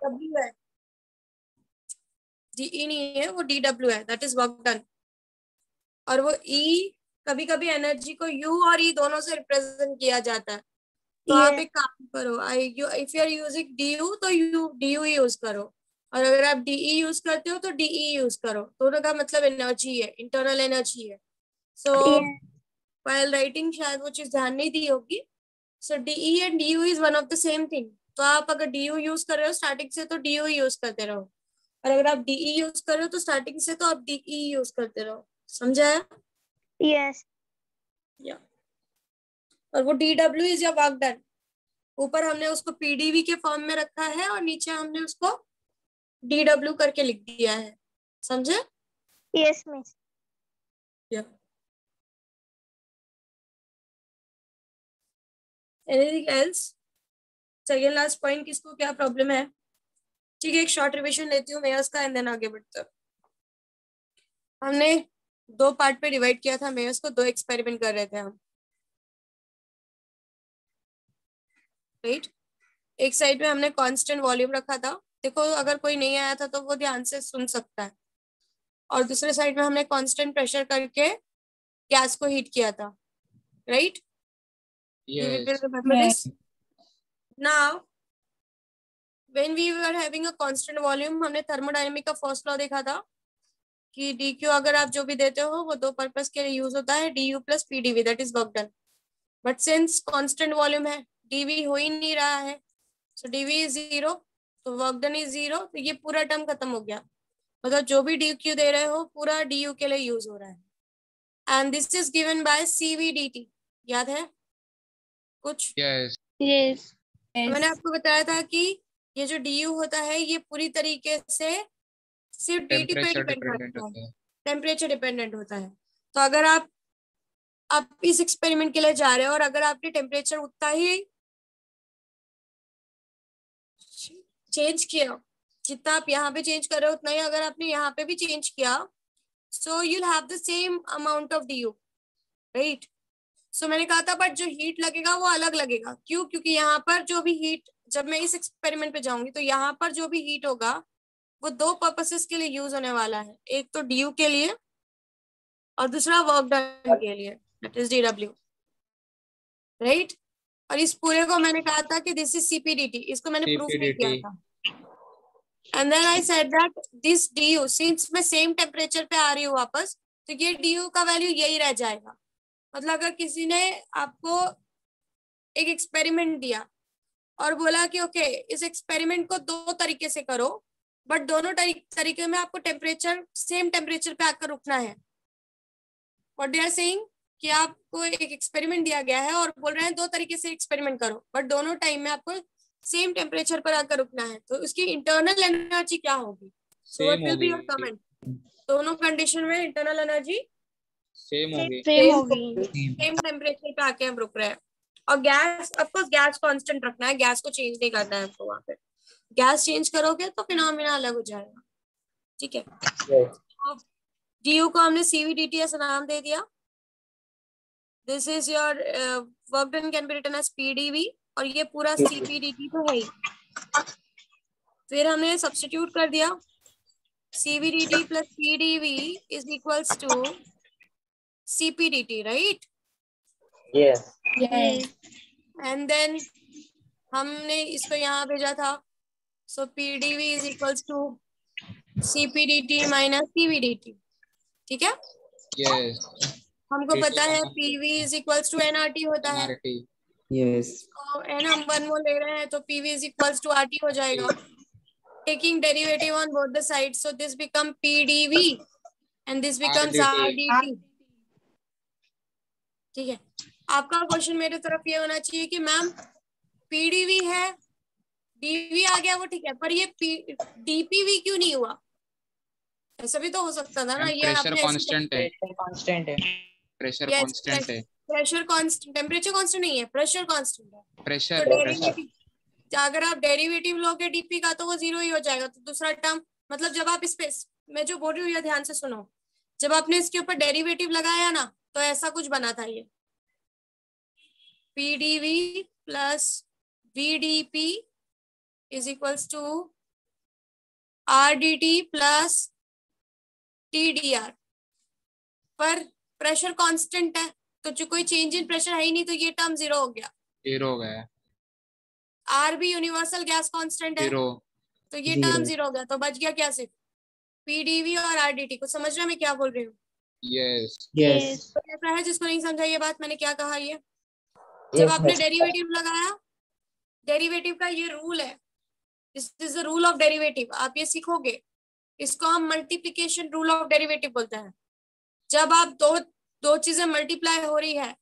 W है, DE नहीं है, वो डी डब्ल्यू है, दैट इज वर्क डन। और वो ई कभी कभी एनर्जी को यू और ई दोनों से रिप्रेजेंट किया जाता है। तो आप एक काम करो, if you are using D U तो यू डी यू यूज करो, और अगर आप डीई यूज करते हो तो डीई यूज करो। दोनों का मतलब एनर्जी है, इंटरनल एनर्जी है। सो व्हाइल राइटिंग शायद वो चीज ध्यान नहीं दी होगी। So DE and DU is one of the same thing. तो आप अगर डीयू यूज कर रहे हो स्टार्टिंग से तो डीयू यूज करते रहो, और अगर आप डीई यूज कर रहे हो तो स्टार्टिंग से तो आप डीई यूज करते रहो। समझा है? यस। या और वो D W is your work done. ऊपर हमने उसको पीडीवी के फॉर्म में रखा है और नीचे हमने उसको डी डब्ल्यू करके लिख दिया है। समझे? Yes miss. Anything else? Second last point किसको क्या प्रॉब्लम है? ठीक है, एक शॉर्ट रिविजन लेती हूँ मेयर्स का एंड देन आगे बढ़ते हैं। हमने 2 पार्ट पे डिवाइड किया था मेयर्स को, 2 एक्सपेरिमेंट कर रहे थे हम, राइट? एक साइड में हमने कांस्टेंट वॉल्यूम रखा था, देखो अगर कोई नहीं आया था तो वो ध्यान से सुन सकता है। और दूसरे साइड में हमने कांस्टेंट प्रेशर करके गैस को हीट किया था, right? Now when we were having a constant volume, हमने थर्मोडायनेमिक का फर्स्ट लॉ देखा था कि डी क्यू अगर आप जो भी देते हो वो 2 पर्पस के लिए यूज होता है, D U plus P D V, that is work done. But since constant volume है, डीवी हो ही नहीं रहा है, सो डीवी इज 0, तो वर्क डन इज 0, तो ये पूरा टर्म खत्म हो गया। मतलब जो भी डी क्यू दे रहे हो पूरा डी यू के लिए यूज हो रहा है। And this is given by CV D T. याद है कुछ? Yes yes. मैंने आपको बताया था कि ये जो डी यू होता है ये पूरी तरीके से सिर्फ dt पे टेम्परेचर डिपेंड डिपेंडेंट करता होता है, है। टेम्परेचर डिपेंडेंट होता है। तो अगर आप इस एक्सपेरिमेंट के लिए जा रहे हो और अगर आपने टेम्परेचर उतना ही चेंज किया जितना आप यहाँ पे चेंज कर रहे हो, उतना ही अगर आपने यहाँ पे भी चेंज किया, so you'll have the same amount of D U, right? So मैंने कहा था बट जो हीट लगेगा वो अलग लगेगा। क्यों? क्योंकि यहाँ पर जो भी हीट, जब मैं इस एक्सपेरिमेंट पे जाऊंगी तो यहाँ पर जो भी हीट होगा वो 2 पर्पसेस के लिए यूज होने वाला है, एक तो डी यू के लिए और दूसरा वर्क डन के लिए, that is D W, right? और इस पूरे को मैंने कहा था कि दिस इज सीपीडीटी, इसको मैंने प्रूफ नहीं किया था। And then I said that this D U, since मैं सेम टेम्परेचर पे आ रही हूँ वापस, तो ये डीयू का वैल्यू यही रह जाएगा। मतलब अगर किसी ने आपको एक एक्सपेरिमेंट दिया और बोला कि ओके इस एक्सपेरिमेंट को 2 तरीके से करो, बट दोनों तरीके में आपको टेम्परेचर सेम टेम्परेचर पे आकर रुकना है। व्हाट दे आर सेइंग कि आपको एक एक्सपेरिमेंट दिया गया है और बोल रहे हैं 2 तरीके से एक्सपेरिमेंट करो, बट दोनों टाइम में आपको सेम टेम्परेचर पर आकर रुकना है, तो उसकी इंटरनल एनर्जी क्या होगी? So what will be your comment? दोनों कंडीशन में इंटरनल एनर्जी सेम होगी। सेम टेम्परेचर पे आके हम रुक रहे हैं। और gas, of course gas constant रखना है, गैस को चेंज नहीं करना है आपको। वहां पे गैस चेंज करोगे तो फिनोमिना अलग हो जाएगा, ठीक है? डीयू को हमने सीवीडीटी ऐसा नाम दे दिया। This is your work done can be written as P D V, और ये पूरा सीपीडीटी तो है ही। फिर हमने सब्स्टिट्यूट कर दिया, CVDT plus PDV is equals to CPDT, right? Yes. And then हमने इसको यहाँ भेजा था, so PDV is equals to CPDT minus CVDT, ठीक है? यस। हमको पता है PV is equals to NRT होता है, एनआरटी। यस। तो एन हम 1 मोल ले रहे हैं तो P V is equals to R T हो जाएगा। Taking derivative on both the sides, so this become P D V and this becomes R D T, ठीक है? आपका क्वेश्चन मेरे तरफ ये होना चाहिए कि मैम पीडीवी है, डीवी आ गया वो ठीक है, पर ये डीपीवी क्यों नहीं हुआ? ऐसा भी तो हो सकता था ना। ये प्रेशर आपने कांस्टेंट है। कांस्टेंट है। प्रेशर Yes, कांस्टेंट है। प्रेशर कांस्टेंट, टेम्परेचर कांस्टेंट नहीं है, प्रेशर कांस्टेंट है। प्रेशर तो डेरिवेटिव, अगर आप डेरिवेटिव लोगे डीपी का तो वो 0 ही हो जाएगा। तो दूसरा टर्म, मतलब जब आप इस पे, मैं जो बोल रही हूँ ये ध्यान से सुनो, जब आपने इसके ऊपर डेरिवेटिव लगाया ना तो ऐसा कुछ बना था ये, P D V plus V D P is equals to R D T plus T D R, पर प्रेशर कांस्टेंट है तो जो कोई चेंज इन प्रेशर है ही नहीं, तो ये टर्म जीरो हो गया। जीरो हो गया। आर भी यूनिवर्सल गैस कांस्टेंट है जीरो। तो ये टर्म जीरो हो गया, तो बच गया क्या सिर्फ पीडीवी और आरडीटी को। समझ रहे हैं मैं क्या बोल रही हूँ? यस। Yes. तो ऐसा है जिसको नहीं समझा ये बात मैंने क्या कहा, ये जब आपने डेरिवेटिव लगाया, डेरिवेटिव का ये रूल है, this is the rule of derivative, आप ये सीखोगे। इसको हम मल्टीप्लिकेशन रूल ऑफ डेरिवेटिव बोलते हैं। जब आप दो चीजें मल्टीप्लाई हो रही है,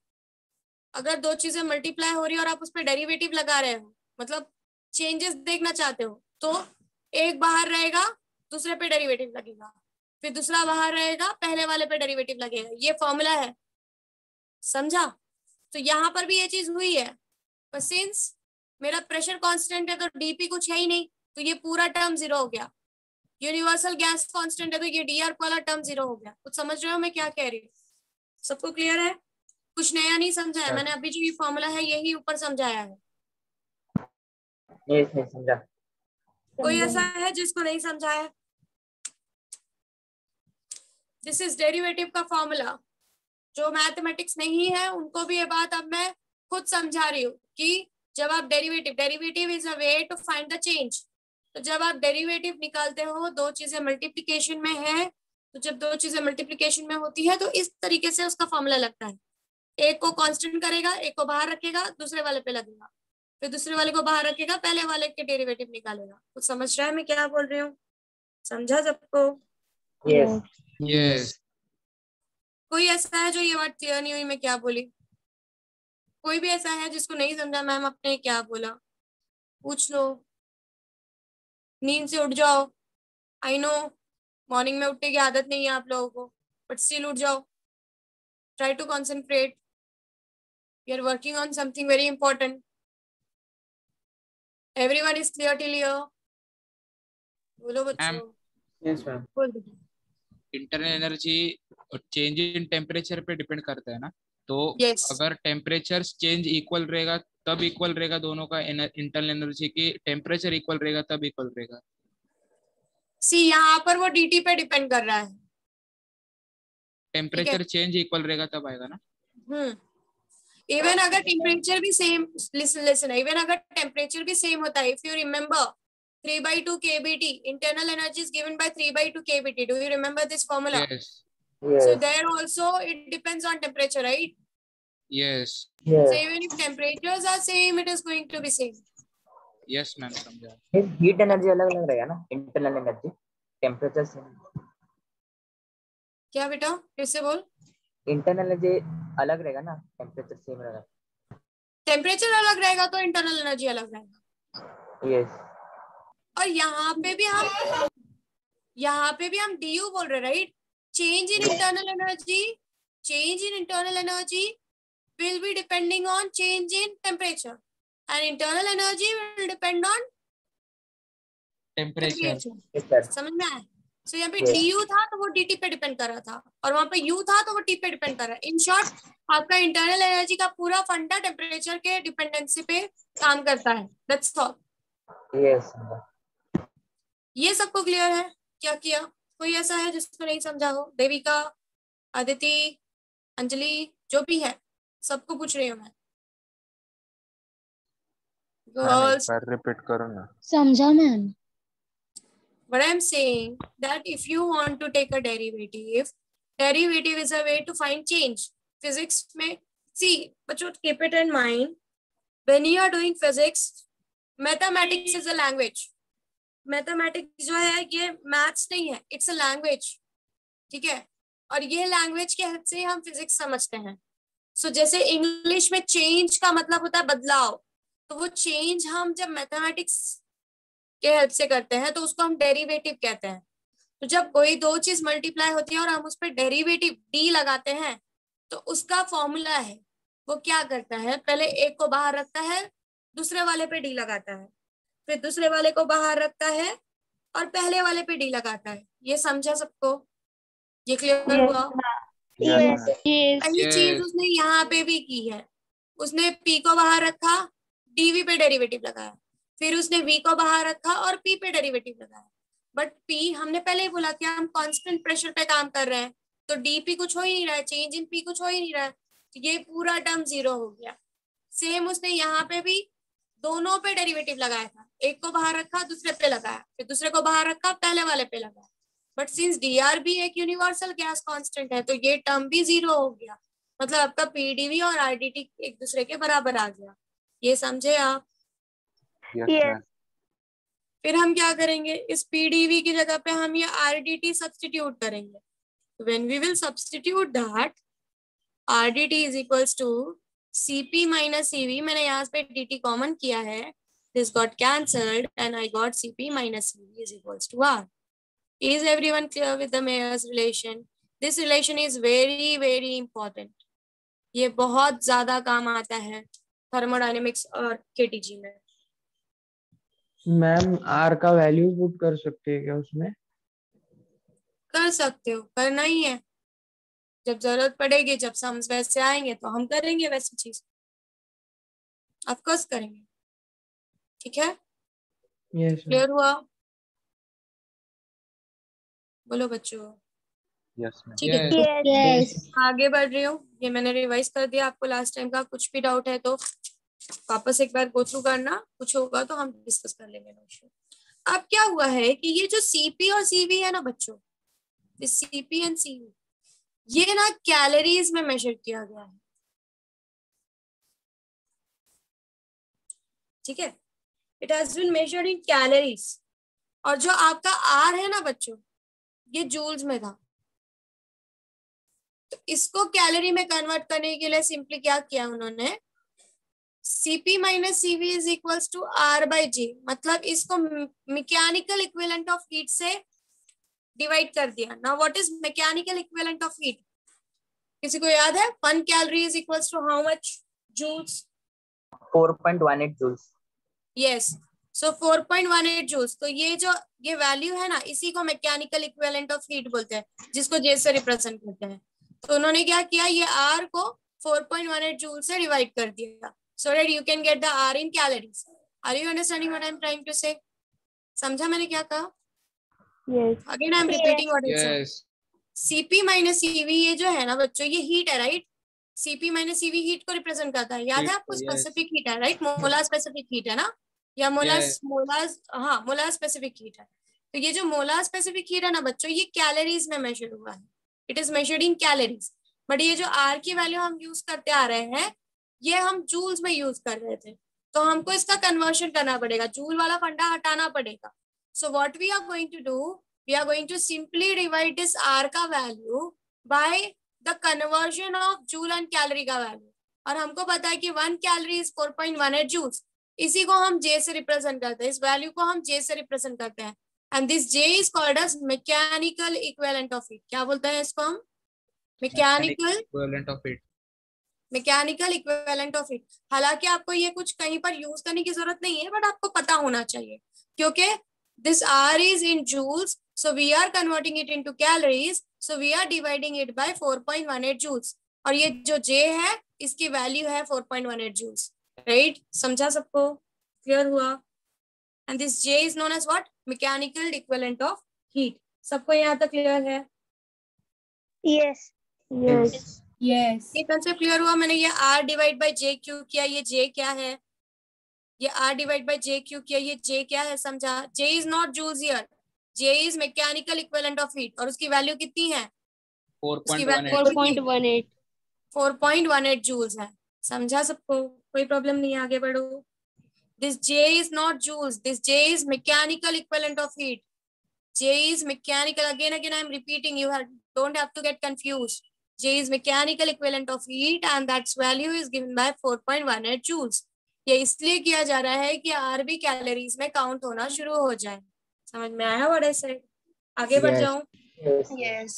अगर दो चीजें मल्टीप्लाई हो रही है और आप उस पर डेरिवेटिव लगा रहे हो, मतलब चेंजेस देखना चाहते हो, तो एक बाहर रहेगा दूसरे पे डेरिवेटिव लगेगा, फिर दूसरा बाहर रहेगा पहले वाले पे डेरिवेटिव लगेगा, ये फॉर्मूला है। समझा? तो यहाँ पर भी ये चीज हुई है, पर सिंस मेरा प्रेशर कांस्टेंट है तो डीपी कुछ है ही नहीं, तो ये पूरा टर्म जीरो हो गया। यूनिवर्सल गैस कांस्टेंट है तो ये डीआर वाला टर्म जीरो हो गया। कुछ समझ रहे हो मैं क्या कह रही हूँ? सबको क्लियर है? कुछ नया नहीं समझा है? मैंने अभी जो ये फॉर्मूला है यही ऊपर समझाया है। Yes, yes, समझा। कोई ऐसा है जिसको नहीं समझा है? दिस इज डेरिवेटिव का फॉर्मूला। जो मैथमेटिक्स नहीं है उनको भी ये बात अब मैं खुद समझा रही हूँ कि जब आप derivative is a way to find the change. तो जब आप डेरिवेटिव निकालते हो, दो चीजें मल्टीप्लिकेशन में है, तो जब दो चीजें मल्टीप्लिकेशन में होती है तो इस तरीके से उसका फॉर्मूला लगता है। एक को कांस्टेंट करेगा, एक को बाहर रखेगा, दूसरे वाले पे लगेगा, फिर दूसरे वाले को बाहर रखेगा, पहले वाले के डेरिवेटिव निकालेगा। कुछ समझ रहा है मैं क्या बोल रही हूँ? समझा सबको? Yes. यस। कोई ऐसा है जो ये बात क्लियर नहीं हुई मैं क्या बोली? कोई भी ऐसा है जिसको नहीं समझा मैम आपने क्या बोला? पूछ लो, नींद से उठ जाओ। आई नो मॉर्निंग में उठने की आदत नहीं है आप लोगों को, बट स्टिल उठ जाओ। Try to concentrate, we are working on something very important. Everyone is clear till here? बोलो बच्चों। Yes, ma'am. बोल दो। Internal energy change in temperature पे डिपेंड करता है ना, तो Yes. अगर टेम्परेचर चेंज इक्वल रहेगा तब इक्वल रहेगा दोनों का इंटरनल एनर्जी की, टेम्परेचर इक्वल रहेगा तब इक्वल रहेगा। सी यहाँ पर वो डीटी पे डिपेंड कर रहा है। टेम्परेचर चेंज इक्वल रहेगा तब आएगा ना। इवन अगर टेम्परेचर भी सेम, लिसन, इवन अगर टेम्परेचर भी सेम होता है, if you remember 3/2 kBT, internal energy is given by 3/2 kBT. Do you remember this formula? Yes. So Yes. there also it depends on temperature, right? Yes. So Yes. even if temperatures are same, it is going to be same. Yes ma'am समझा। Heat energy अलग अलग रहेगा ना, internal energy temperature से। क्या बेटा फिर से बोल? इंटरनल एनर्जी अलग रहेगा ना, टेम्परेचर सेम रहेगा। टेम्परेचर अलग रहेगा तो इंटरनल एनर्जी अलग रहेगा। यस। और यहाँ पे भी हम du बोल रहे, right? Change in internal energy will be depending on change in temperature, and internal energy will depend on temperature. temperature. समझ में आया? So यहाँ पे Yes. du था तो वो dt पे डिपेंड कर रहा था, और वहां पे u था तो वो t पे डिपेंड कर रहा है। इन शॉर्ट आपका इंटरनल एनर्जी का पूरा फंडा टेम्परेचर के डिपेंडेंसी पे काम करता है। That's all. यस। ये सबको क्लियर है? क्या किया? कोई ऐसा है जिसको नहीं समझा हो? देविका, अदिति, अंजलि, जो भी है सबको पूछ रही हूँ मैं। गर्ल्स, रिपीट करो ना। समझा ma'am. what I'm saying that if you want to take a derivative is a way to find change. Physics में, see बच्चों, keep it in mind when you are doing physics, mathematics is a language. Mathematics जो है ये maths नहीं है, it's a language, ठीक है? और ये लैंग्वेज के हेल्प से हम फिजिक्स समझते हैं। सो जैसे इंग्लिश में चेंज का मतलब होता है बदलाव, तो वो चेंज हम जब मैथमेटिक्स के हेल्प से करते हैं तो उसको हम डेरिवेटिव कहते हैं। तो जब कोई दो चीज मल्टीप्लाई होती है और हम उस पर डेरिवेटिव डी लगाते हैं तो उसका फॉर्मूला है, वो क्या करता है, पहले एक को बाहर रखता है, दूसरे वाले पे डी लगाता है, फिर दूसरे वाले को बाहर रखता है और पहले वाले पे डी लगाता है। ये समझा सबको? ये क्लियर हुआ? यस यस यही चीज उसने यहाँ पे भी की है। उसने पी को बाहर रखा, डीवी पे डेरिवेटिव लगाया, फिर उसने वी को बाहर रखा और पी पे डेरिवेटिव लगाया। बट पी हमने पहले ही बोला कि हम कांस्टेंट प्रेशर पे काम कर रहे हैं, तो डीपी कुछ हो ही नहीं रहा है, चेंज इन पी कुछ हो ही नहीं रहा है, तो ये पूरा टर्म 0 हो गया। सेम उसने यहाँ पे भी दोनों पे डेरिवेटिव लगाया था, एक को बाहर रखा दूसरे पे लगाया, फिर दूसरे को बाहर रखा पहले वाले पे लगाया, बट सिंस dr भी एक यूनिवर्सल गैस कांस्टेंट है तो ये टर्म भी 0 हो गया, मतलब आपका पीडीवी और आरडीटी एक दूसरे के बराबर आ गया। ये समझे आप? Yes. फिर हम क्या करेंगे, इस पीडीवी की जगह पे हम ये आरडीटी सब्स्टिट्यूट करेंगे। When we will substitute that R D T is equals to C P minus C V, मैंने यहाँ पे dt कॉमन किया है, this got cancelled and I got C P minus CV is equals to R. Is everyone clear with the Mayer's relation? This relation is very very important. ये बहुत ज्यादा काम आता है थर्मोडायनेमिक्स और केटीजी में। मैम आर का वैल्यू पुट कर सकते हैं क्या उसमें? कर सकते हो, करना ही है, जब जरूरत पड़ेगी, जब सम्स वैसे आएंगे तो हम करेंगे वैसी चीज, ऑफ कोर्स करेंगे। ठीक है, यस क्लियर हुआ? बोलो बच्चों। Yes ma'am. ठीक है, Yes. Yes. आगे बढ़ रही हूँ, ये मैंने रिवाइज कर दिया आपको लास्ट टाइम का, कुछ भी डाउट है तो वापस एक बार गो थ्रू करना, कुछ होगा तो हम डिस्कस कर लेंगे। No issue. अब क्या हुआ है कि ये जो सीपी और सीवी है ना बच्चों, सीपी एंड सीवी, ये ना कैलोरीज में मेजर किया गया है। ठीक है, it has been measured in calories, और जो आपका आर है ना बच्चों, ये जूल्स में था, तो इसको कैलोरी में कन्वर्ट करने के लिए सिंपली क्या किया उन्होंने, Cp minus CV is equals to R by J, मतलब इसको मैकेनिकल इक्विवेलेंट ऑफ हीट से डिवाइड कर दिया। Now what is mechanical equivalent of heat, किसी को याद है? 1 calorie is equals to how much joules? 4.18 joules. Yes, so 4.18 joules. तो ये वैल्यू है ना, इसी को मैकेनिकल इक्विवेलेंट ऑफ हीट बोलते हैं, जिसको जे से रिप्रेजेंट करते हैं। तो उन्होंने क्या किया, ये आर को 4.18 जूल से डिवाइड कर दिया, so that you can get the R in calories. Are you understanding what I am trying to say? समझा मैंने क्या कहा? Yes. Again I am repeating what I said. Yes. Cp minus CV ये जो है ना बच्चों, ये हीट है, right? Cp minus CV heat को रिप्रेजेंट करता है, याद है आपको? Yes. स्पेसिफिक हीट है, राइट? मोलार स्पेसिफिक हीट है ना, या मोलार स्पेसिफिक हीट है। तो ये जो मोलार स्पेसिफिक हीट है ना बच्चों, ये कैलोरीज में मेजर हुआ है, it is measured in calories. But ये जो आर की वैल्यू हम यूज करते आ रहे हैं, ये हम जूल्स में यूज कर रहे थे, तो हमको इसका कन्वर्शन करना पड़ेगा, जूल वाला फंडा हटाना पड़ेगा। So what we are going to do, we are going to simply divide this R का value by the conversion of joule and calorie का वैल्यू, और हमको पता है कि 1 कैलोरी इज 4.18 जूल्स, इसी को हम जे से रिप्रेजेंट करते हैं, इस वैल्यू को हम जे से रिप्रेजेंट करते हैं, and this J is called as mechanical equivalent of heat. क्या बोलते हैं इसको हम? Mechanical Equivalent of it. Mechanical equivalent of heat. हालांकि आपको ये कुछ कहीं पर यूज करने की जरूरत नहीं है, बट आपको पता होना चाहिए, क्योंकि this R is in joules, so we are converting it into calories, so we are dividing it by 4.18 joules, और ये जो जे है इसकी वैल्यू है 4.18 जूल्स, राइट? समझा सबको? क्लियर हुआ? And this J is known as what? Mechanical equivalent of heat. सबको यहाँ तक क्लियर है? Yes. Yes. यस, ये कंसेप्ट क्लियर हुआ? मैंने ये R divide by J Q किया, ये जे क्या है? ये R divide by J Q किया, ये जे क्या है? समझा? J is not joules here, J is mechanical equivalent of heat, और उसकी वैल्यू कितनी है? 4.18. 4.18. 4.18 जूल्स है। समझा सबको? कोई प्रॉब्लम नहीं है, आगे बढ़ो। This J is not joules, this J is mechanical equivalent of heat, J is mechanical, again I am repeating, you don't have to get confused. J is mechanical equivalent of heat and that value is given by 4.18 joules. ये इसलिए किया जा रहा है कि R भी calories में count होना शुरू हो जाए। समझ में आया what I said? आगे बढ़ जाऊं? Yes.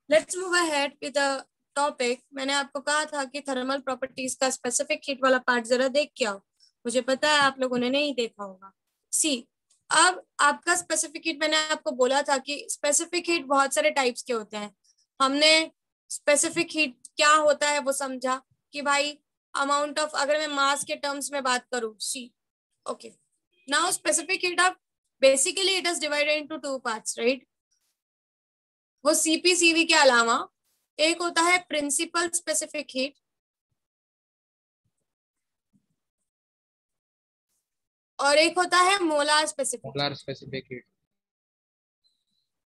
Let's move ahead with the topic. मैंने आपको कहा था कि थर्मल प्रॉपर्टीज का स्पेसिफिक हीट वाला पार्ट जरा देख के आओ, मुझे पता है आप लोगों ने नहीं देखा होगा। सी, अब आपका स्पेसिफिक हीट, मैंने आपको बोला था कि स्पेसिफिक हीट बहुत सारे टाइप्स के होते हैं। हमने स्पेसिफिक हीट क्या होता है वो समझा कि भाई अमाउंट ऑफ, अगर मैं मास के टर्म्स में बात करूं, see, okay, now specific heat of basically it is divided into 2 parts, right? वो CP/CV के अलावा एक होता है प्रिंसिपल स्पेसिफिक हीट, और एक होता है molar specific. Molar specific heat.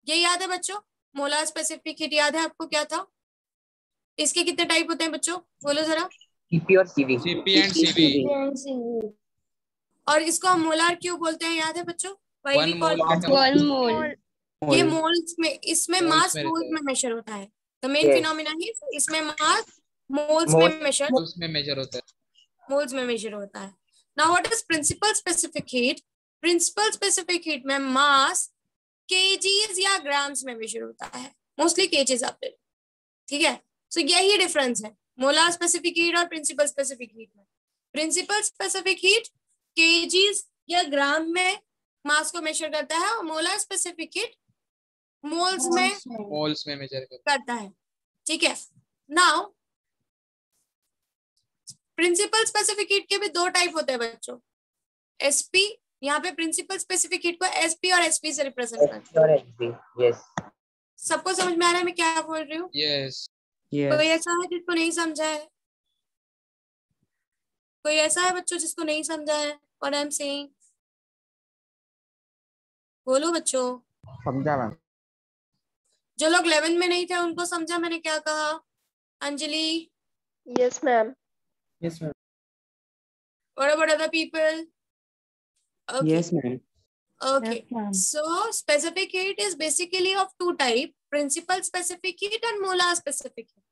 ये याद है बच्चों? मोलार स्पेसिफिक हीट याद है आपको क्या था? इसके कितने टाइप होते हैं बच्चों, बोलो जरा? CP और CV। CP and CV। और इसको हम मोलार क्यों बोलते हैं, याद है बच्चों? Why we 1 call mole it? 1 मोल। ये मोल्स में, इसमें मोल्स मास में मोल्स रहता है। में मेजर होता है। The main Yes. फिनोमिना ही इसमें मास मोल्स Moles. में मेजर, मोल्स में मेजर होता है। मोल्स में मेजर होता है। Now what is principal specific heat? Principal specific heat में मास केजीज या ग्राम्स में मेजर होता है, मोस्टली केजीज आपने, ठीक है? सो यही डिफरेंस है मोलार स्पेसिफिक हीट और प्रिंसिपल स्पेसिफिक हीट में। प्रिंसिपल स्पेसिफिक हीट केजीज या ग्राम में मास को मेजर करता है, और मोलार स्पेसिफिक हीट मोल्स में मेजर करता है, ठीक है? नाउ प्रिंसिपल स्पेसिफिक हीट के भी 2 टाइप होते हैं बच्चों। SP, यहाँ पे प्रिंसिपल स्पेसिफिक हीट को SP और SP से रिप्रेजेंट करते SP और SP। Yes. हैं। सबको समझ में आ रहा है मैं क्या बोल रही हूँ? यस। कोई Yes. ऐसा है जिसको नहीं समझा है? कोई ऐसा है बच्चों जिसको नहीं समझा है व्हाट आई एम सेइंग? बोलो बच्चों। समझा मैम। जो लोग 11 में नहीं थे उनको समझा मैंने क्या कहा? Anjali, Yes, ma'am. Yes ma'am. what about other people? Okay. Yes ma'am. Okay. Yes, ma'am. So specific heat is basically of 2 type, principal specific heat and molar specific heat.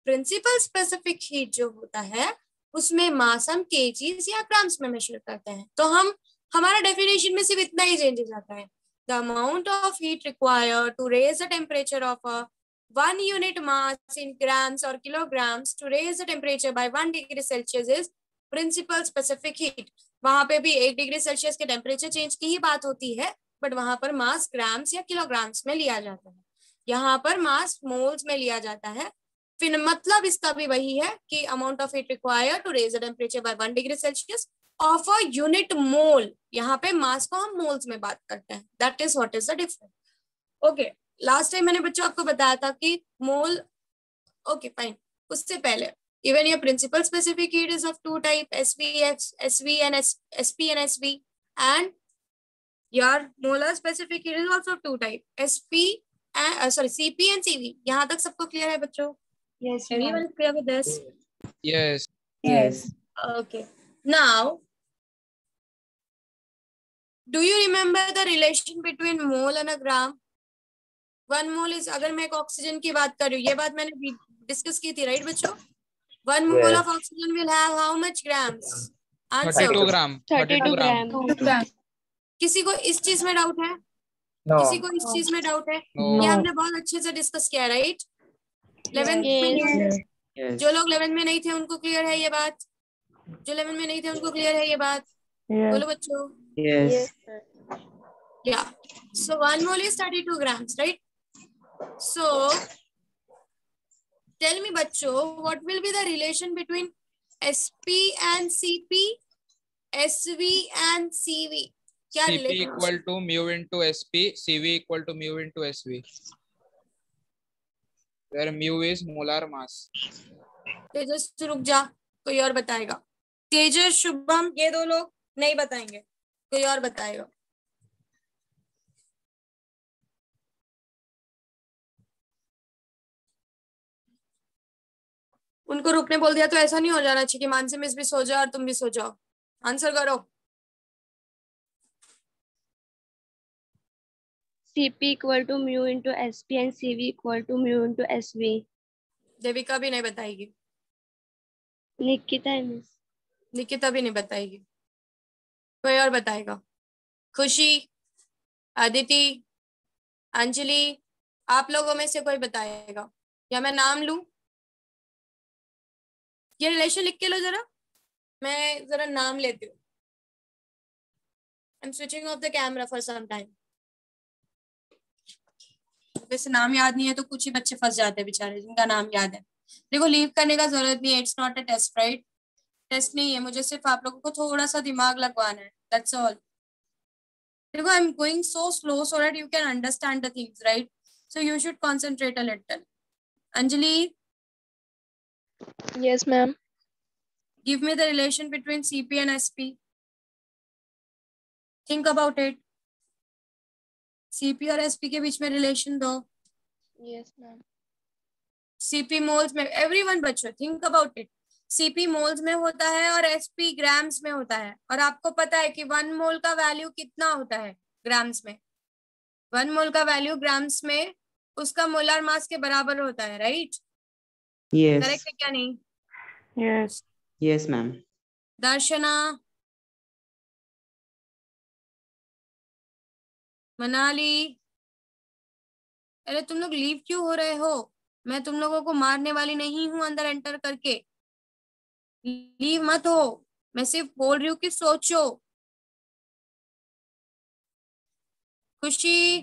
Principal specific heat जो होता है उसमें मास हम KGs या grams में major करते हैं। तो हम, हमारा डेफिनेशन में सिर्फ इतना ही चेंजेस आता है। The amount of heat required to raise the temperature of a 1 unit mass in grams or kilograms to raise the temperature by 1 degree Celsius is principal specific heat. वहां पे भी 1 डिग्री सेल्सियस के temperature change की ही बात होती है, but वहां पर मास ग्राम्स या किलोग्राम्स में लिया जाता है, यहाँ पर मास मोल्स में लिया जाता है। फिर मतलब इसका भी वही है कि amount of heat required to raise the temperature by 1 degree Celsius of a unit mole. यहाँ पे मास को हम मोल्स में बात करते हैं, that is what is the difference. Okay, last time मैंने बच्चों आपको बताया था कि मोल, ओके फाइन, उससे पहले even your principal specific heat is of 2 type, SV and SP and SV, and your molar specific heat is also 2 type, SP and CP and CV. यहाँ तक सबको क्लियर है बच्चों? Yes, Everyone is clear with this? Yes. Yes. Okay. Now, do you remember the relation between mole and a gram? 1 mole is, अगर मैं एक oxygen की बात कर रही हूँ, ये बात मैंने डिस्कस की थी, राइट बच्चों? 1 mole Yes. of oxygen will have how much grams? Answer. 32 gram. 32 grams. किसी को इस चीज में डाउट है? No. किसी को इस चीज में डाउट है? No. ये हमने बहुत अच्छे से डिस्कस किया, राइट? 11 Yes. Yes. जो लोग 11 में नहीं थे उनको क्लियर है ये बात? जो 11 में नहीं थे उनको क्लियर है ये बात? बोलो बच्चों। Yes. Yeah. So 1 mole is 32 grams, right? So tell me बच्चों, what will be the relation between SP and CP, SV and CV? क्या CP relation? equal to mu into SP, CV equal to mu into SV, where mu is molar mass. तेजस रुक जा, कोई और बताएगा। तेजस, शुभम, ये 2 लोग नहीं बताएंगे, कोई और बताएगा। उनको रुकने बोल दिया तो ऐसा नहीं हो जाना चाहिए कि मानसी मिस भी सो जाओ और तुम भी सो जाओ। आंसर करो। CP equal to mu into SP and CV equal to mu into SV. Devika भी नहीं बताएगी, निकिता है मिस। निकिता भी नहीं बताएगी, कोई और बताएगा? खुशी, अदिति, अंजलि, आप लोगों में से कोई बताएगा या मैं नाम लूं? ये रिलेशन लिख के लो जरा, मैं जरा नाम लेती हूँ। I am switching off the camera for some time. वैसे नाम याद नहीं है तो कुछ ही बच्चे फंस जाते हैं बेचारे जिनका नाम याद है। देखो, लीव करने का जरूरत नहीं है, it's not a test, right? Test नहीं है, मुझे सिर्फ आप लोगों को थोड़ा सा दिमाग लगवाना है, दैट्स ऑल। देखो I am going so slow so that you can understand the things, right? So you should concentrate a little. Anjali, Yes, ma'am. give me the relation between CP and SP. Think about it. CP और SP के बीच में relation दो. Yes, ma'am. CP moles में, everyone बच्चों think about it. CP moles में होता है और SP ग्राम्स में होता है. और आपको पता है कि 1 मोल का वैल्यू कितना होता है ग्राम्स में? 1 मोल का वैल्यू ग्राम्स में उसका मोलर मास के बराबर होता है, राइट? Yes. करेक्ट है क्या नहीं? Yes. Yes, ma'am. दर्शना, मनाली, अरे तुम लोग लीव क्यों हो रहे हो? मैं तुम लोगों को मारने वाली नहीं हूं अंदर एंटर करके. लीव मत हो. मैं सिर्फ बोल रही हूँ कि सोचो. खुशी,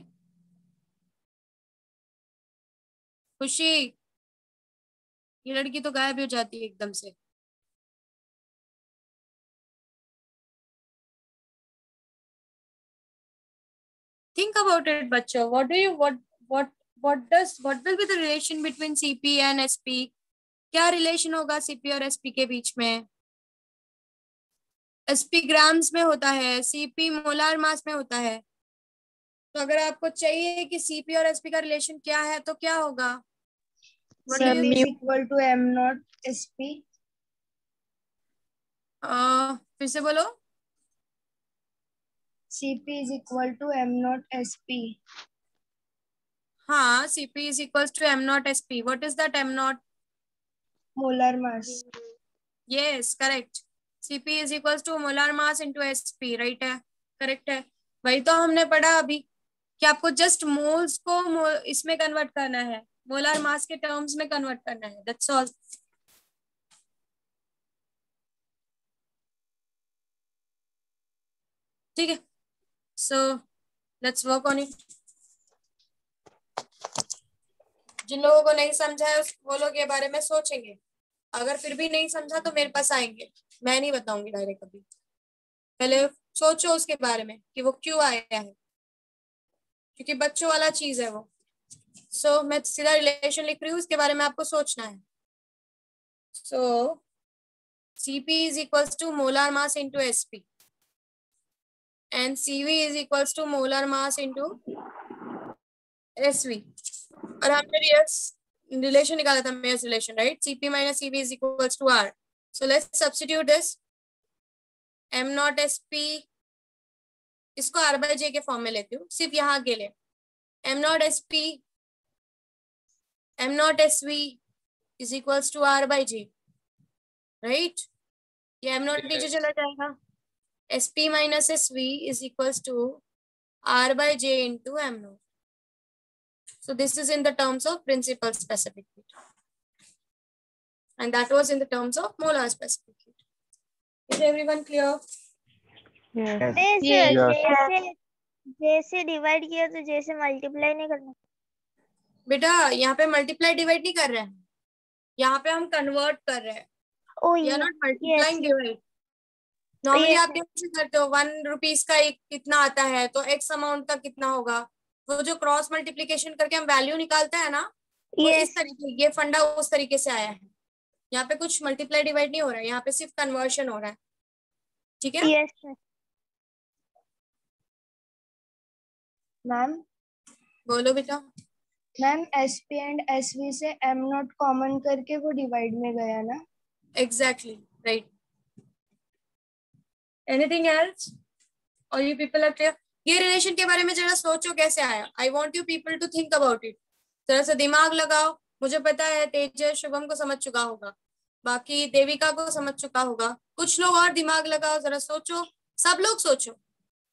खुशी, ये लड़की तो गायब हो जाती है एकदम से. Think about it, बच्चों. What will be the relation between CP and SP? क्या रिलेशन होगा CP और SP के बीच में? SP ग्राम्स में होता है, CP मोलार मास में होता है. तो अगर आपको चाहिए कि CP और SP का रिलेशन क्या है तो क्या होगा? What do Ma'am, you mu. think? Equal to m naught SP. फिर से बोलो. CP is equal to m naught SP. हाँ, CP is equals to m naught SP. What is that m naught? Molar mass. Yes, correct. CP is equals to molar mass into SP, right है? Correct है. वही तो हमने पढ़ा अभी कि आपको जस्ट मोल्स को इसमें कन्वर्ट करना है, मोलर मास के टर्म्स में कन्वर्ट करना है. That's all. ठीक है. So let's work on it. जिन लोगों को नहीं समझा है वो लोग ये बारे में सोचेंगे. अगर फिर भी नहीं समझा तो मेरे पास आएंगे, मैं नहीं बताऊंगी डायरेक्ट अभी. पहले सोचो उसके बारे में कि वो क्यों आया है, क्योंकि बच्चों वाला चीज है वो. सो मैं सीधा रिलेशन लिख रही हूँ, उसके बारे में आपको सोचना है. सो CP is equals to molar mass into SP and CV is equals to molar mass into SV. और हमने रिलेशन निकाला था, mess relation, right? CP minus CV is equals to R. So let's substitute this. M naught SP, इसको R by J के form में लेती हूँ सिर्फ यहाँ के लिए. M naught SP, M naught SV is equals to R by J, right? ये M naught नीचे चला जाएगा. SP minus SV is equals to R by J into M naught. So this is in the terms of principal specific heat, and that was in the terms of molar specific heat. Is everyone clear? Yes. Yes. जैसे divide किया तो जैसे multiply नहीं करना. बेटा यहाँ पे multiply divide नहीं कर रहे हैं, यहाँ पे हम कन्वर्ट कर रहे हैं. ओ We are not multiplying divide. Normally आप कैसे करते हो? 1 रुपीज का एक कितना आता है तो x अमाउंट का कितना होगा, वो जो क्रॉस मल्टीप्लीकेशन करके हम वैल्यू निकालते हैं ना, वो इस तरीके, ये फंडा उस तरीके से आया है. यहाँ पे कुछ मल्टीप्लाई डिवाइड नहीं हो रहा है, यहाँ पे सिर्फ कन्वर्शन हो रहा है. ठीक है? Yes ma'am. बोलो बेटा. मैम SP एंड SV से m नॉट कॉमन करके वो डिवाइड में गया ना. Exactly right. Anything else? और यू पीपल आर क्लियर? ये रिलेशन के बारे में जरा सोचो कैसे आया. I want you people to think about it. जरा सा दिमाग लगाओ. मुझे पता है तेजस शुभम को समझ चुका होगा, बाकी देविका को समझ चुका होगा. कुछ लोग और दिमाग लगाओ, जरा सोचो. सब लोग सोचो.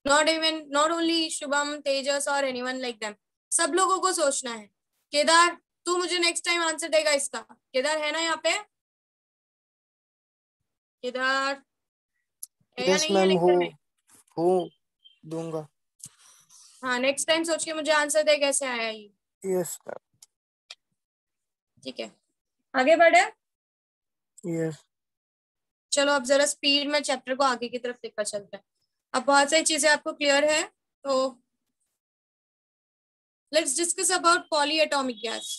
नॉट ओनली शुभम, तेजस और एनीवन लाइक देम. सब लोगों को सोचना है. केदार, तू मुझे नेक्स्ट टाइम आंसर देगा इसका. केदार है ना यहाँ पे? केदार है या नहीं है लेक्चर में? हूँ दूंगा. हाँ, नेक्स्ट टाइम सोच के मुझे आंसर दे कैसे आया ये. यस ठीक है, आगे बढ़े. यस. चलो अब जरा स्पीड में चैप्टर को आगे की तरफ लेकर चलते हैं. अब बहुत सारी चीजें आपको क्लियर है तो let's discuss about polyatomic gas.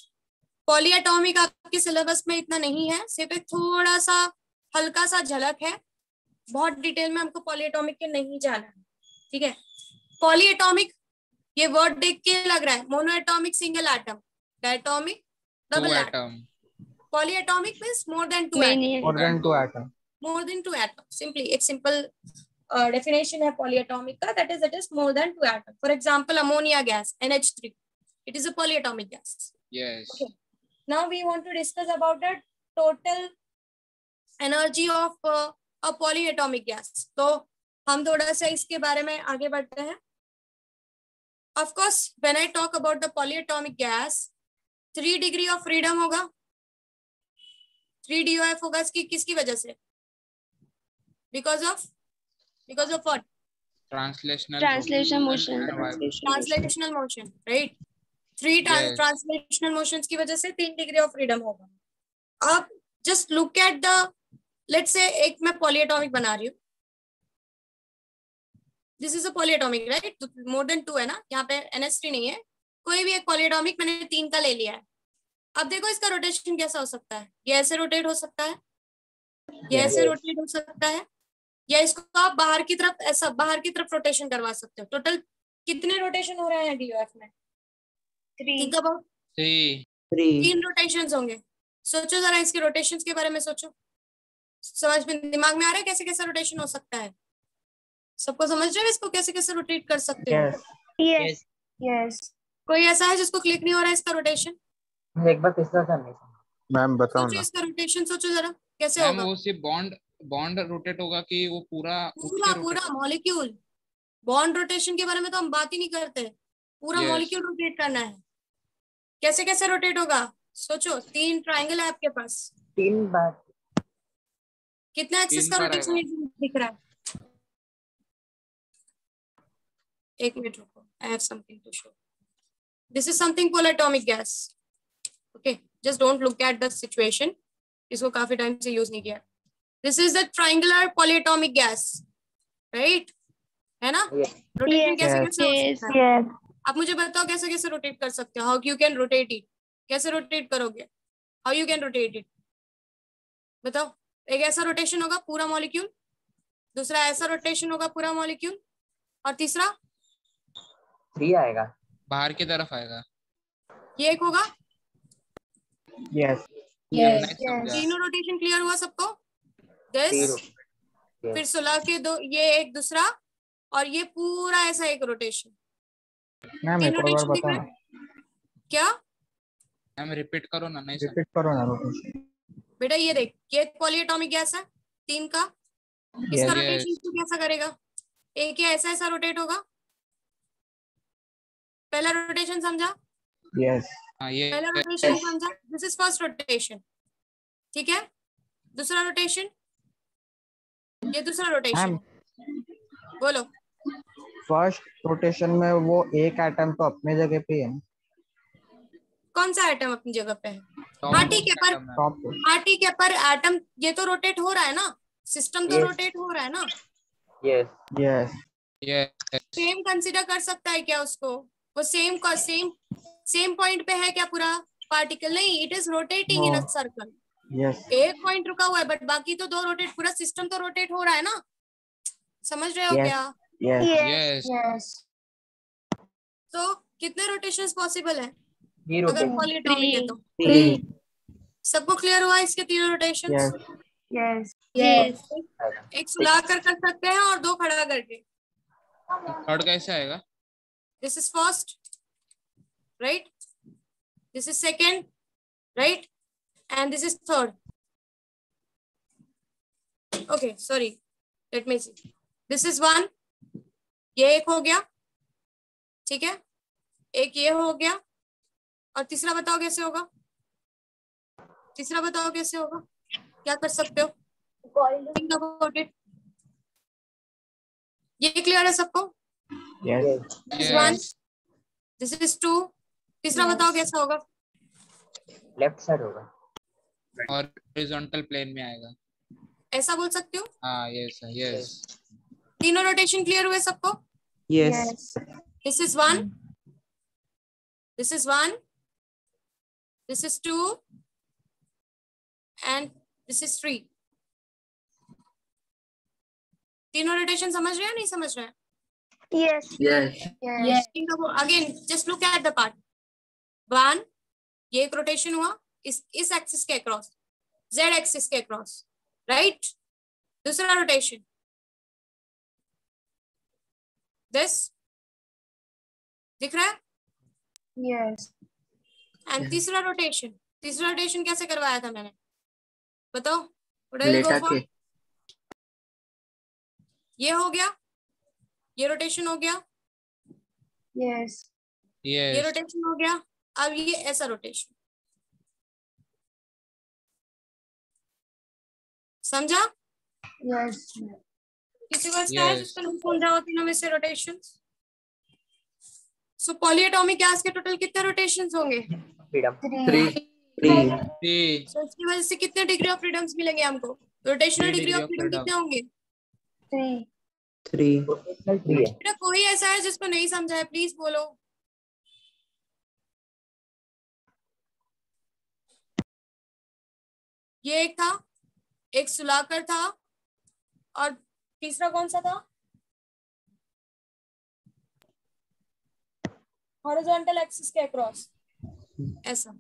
Polyatomic आपके सिलेबस में इतना नहीं है, सिर्फ एक थोड़ा सा हल्का सा झलक है, बहुत डिटेल में हमको पॉलीएटॉमिक के नहीं जाना है, ठीक है। पॉलीएटॉमिक ये वर्ड देख के लग रहा है monoatomic single atom, diatomic double atom. Polyatomic means more than two Many atom, More than 2 atoms. more than 2 atoms. Simply एक simple definition है polyatomic का, that is it is more than 2 atoms. For example, ammonia gas NH3, it is a polyatomic gas. Yes. Okay. Now we want to discuss about the total energy of a polyatomic gas. तो हम थोड़ा सा इसके बारे में आगे बढ़ते हैं. Of course, when I talk about the polyatomic gas, 3 degree of freedom होगा, 3 DOF होगा, किसकी वजह से? Because of what? translation motion. Translational motion, right? 3 Yes. translational motions की वजह से 3 degree of freedom होगा. अब just look at the, let's say एक मैं polyatomic बना रही हूँ. This is a polyatomic, right? More than 2 है ना, यहाँ पे NH3 नहीं है, कोई भी एक polyatomic मैंने 3 का ले लिया है. अब देखो इसका रोटेशन कैसा हो सकता है, ये ऐसे रोटेट हो सकता है, ये ऐसे रोटेट हो सकता है, या इसको आप बाहर की तरफ ऐसा बाहर की तरफ रोटेशन करवा सकते हो. टोटल कितने रोटेशन हो रहे हैं DOF में? 3 अबाउट 3 रोटेशंस होंगे. सोचो जरा इसके रोटेशंस के बारे में सोचो, समझ में दिमाग में आ रहा है कैसे कैसे रोटेशन हो सकता है? सबको समझ रहे हो इसको कैसे कैसे रोटेट कर सकते हो? Yes. यस कोई ऐसा है जिसको क्लिक नहीं हो रहा है इसका रोटेशन? एक बार तीसरा करने मैम बताओ सोचो ना. इसका रोटेशन, सोचो जरा कैसे मैम होगा. वो सिर्फ बॉन्ड रोटेट होगा कि वो पूरा उठ पूरा के पूरा rotate मॉलिक्यूल. बॉन्ड रोटेशन के बारे में तो हम बात ही नहीं करते, पूरा Yes. मॉलिक्यूल रोटेट करना है. कैसे कैसे रोटेट होगा सोचो. 3 ट्राइंगल है आपके पास, 3 बार कितना एक्सिस 3 का बार रोटेशन दिख रहा है? एक मिनट रुको, I have something to show. This is something polyatomic gas. Okay, just don't look at the situation, इसको काफी टाइम से यूज नहीं किया. This is the triangular polyatomic gas, right? है ना? रोटेशन कैसे कैसे हो सकता है? आप मुझे बताओ कैसे कैसे रोटेट कर सकते हो? How you can rotate it? कैसे रोटेट करोगे? How you can rotate it? बताओ. एक ऐसा रोटेशन होगा पूरा मॉलिक्यूल, दूसरा ऐसा रोटेशन होगा पूरा मॉलिक्यूल, और तीसरा 3 आएगा. बाहर की तरफ आएगा. ये एक होगा. Yes. नहीं समझा. तीनों रोटेशन क्लियर हुआ सबको? दिस, 0. फिर 16 के 2, ये एक दूसरा, और ये पूरा ऐसा एक रोटेशन. मैम तीन एक और बार रोटेशन दिख बताओ रहे ना. हैं? क्या मैम रिपीट करो ना, नहीं समझा. रिपीट करो ना रोटेशन. बेटा? ये देख, ये पॉलीएटॉमिक गैस है 3 का. इसका Yes. रोटेशन तू कैसा करेगा? एक या ऐसा ऐसा रोटेट होगा. पहला रोटेशन समझा? Yes. हाँ ये पहला रोटेशन समझा? दिस इज फर्स्ट रोटेशन, ठीक है. दूसरा रोटेशन, ये दूसरा रोटेशन. बोलो. फर्स्ट रोटेशन में वो एक एटम तो अपने जगह पे है. कौन सा एटम अपनी जगह पे है? top हाँ ठीक है, पर atom है. टॉप पे. हाँ ठीक है, पर एटम ये तो रोटेट हो रहा है ना, सिस्टम तो Yes. रोटेट हो रहा है ना. Yes. Yes. Yes. Same consider कर सकता है क्या उसको? वो सेम पॉइंट पे है क्या पूरा पार्टिकल? नहीं, it is rotating in a No. Circle. Yes. एक पॉइंट रुका हुआ है, बट बाकी तो 2 रोटेट, पूरा सिस्टम तो रोटेट हो रहा है ना. समझ रहे हो Yes. क्या? Yes. Yes. यस तो कितने रोटेशंस पॉसिबल है 0 अगर पे. पॉलीएटॉमिक है तो? 3. सबको क्लियर हुआ इसके तीनों रोटेशंस? Yes. यस एक सुला कर सकते हैं और 2 खड़ा करके. थर्ड कैसे आएगा? This is first, right? This is second, right? And this is third. Okay, sorry. Let me see. This is 1. ये एक हो गया, ठीक है. एक ये हो गया, और तीसरा बताओ कैसे होगा? तीसरा बताओ कैसे होगा? क्या कर सकते हो? Think about it. ये क्लियर है सबको? Yes. This is 1. Yes. This is 2. तीसरा बताओ कैसा होगा? लेफ्ट साइड होगा. और हॉरिजॉन्टल प्लेन में आएगा. ऐसा बोल सकते हो? हाँ yes yes. तीनों रोटेशन क्लियर हुए सबको? Yes. This is 1. This is 1. This is 2. And this is 3. तीनों रोटेशन समझ रहे हैं नहीं समझ रहे हैं? Yes. Yes. Again, just look at the part. 1, ये एक रोटेशन हुआ इस एक्सिस के अक्रॉस, z एक्सिस के अक्रॉस, राइट? दूसरा रोटेशन दिस दिख रहा है? Yes. एंड तीसरा रोटेशन कैसे करवाया था मैंने, बताओ? What I will go लेटा for? के ये हो गया, ये रोटेशन हो गया, Yes. ये Yes. रोटेशन हो गया, अब ये ऐसा रोटेशन, समझा? Yes. किसी को इसका है Yes. जिसको नहीं समझा हो तीनों में से रोटेशंस? सो पॉलीएटॉमिक गैस के टोटल कितने रोटेशंस होंगे? फ्रीडम 3. 3. 3. सो इसकी वजह से कितने डिग्री ऑफ फ्रीडम्स मिलेंगे हमको? Rotational 3 degree degree of of freedom freedom. कितने होंगे? 3. 3. प्रोफेशनल 3 है। बेटा कोई ऐसा है जिसको नहीं समझा है, प्लीज बोलो। ये एक था, एक सुलाकर था, और तीसरा कौन सा था? हॉरिजॉन्टल एक्सिस के अक्रॉस, ऐसा।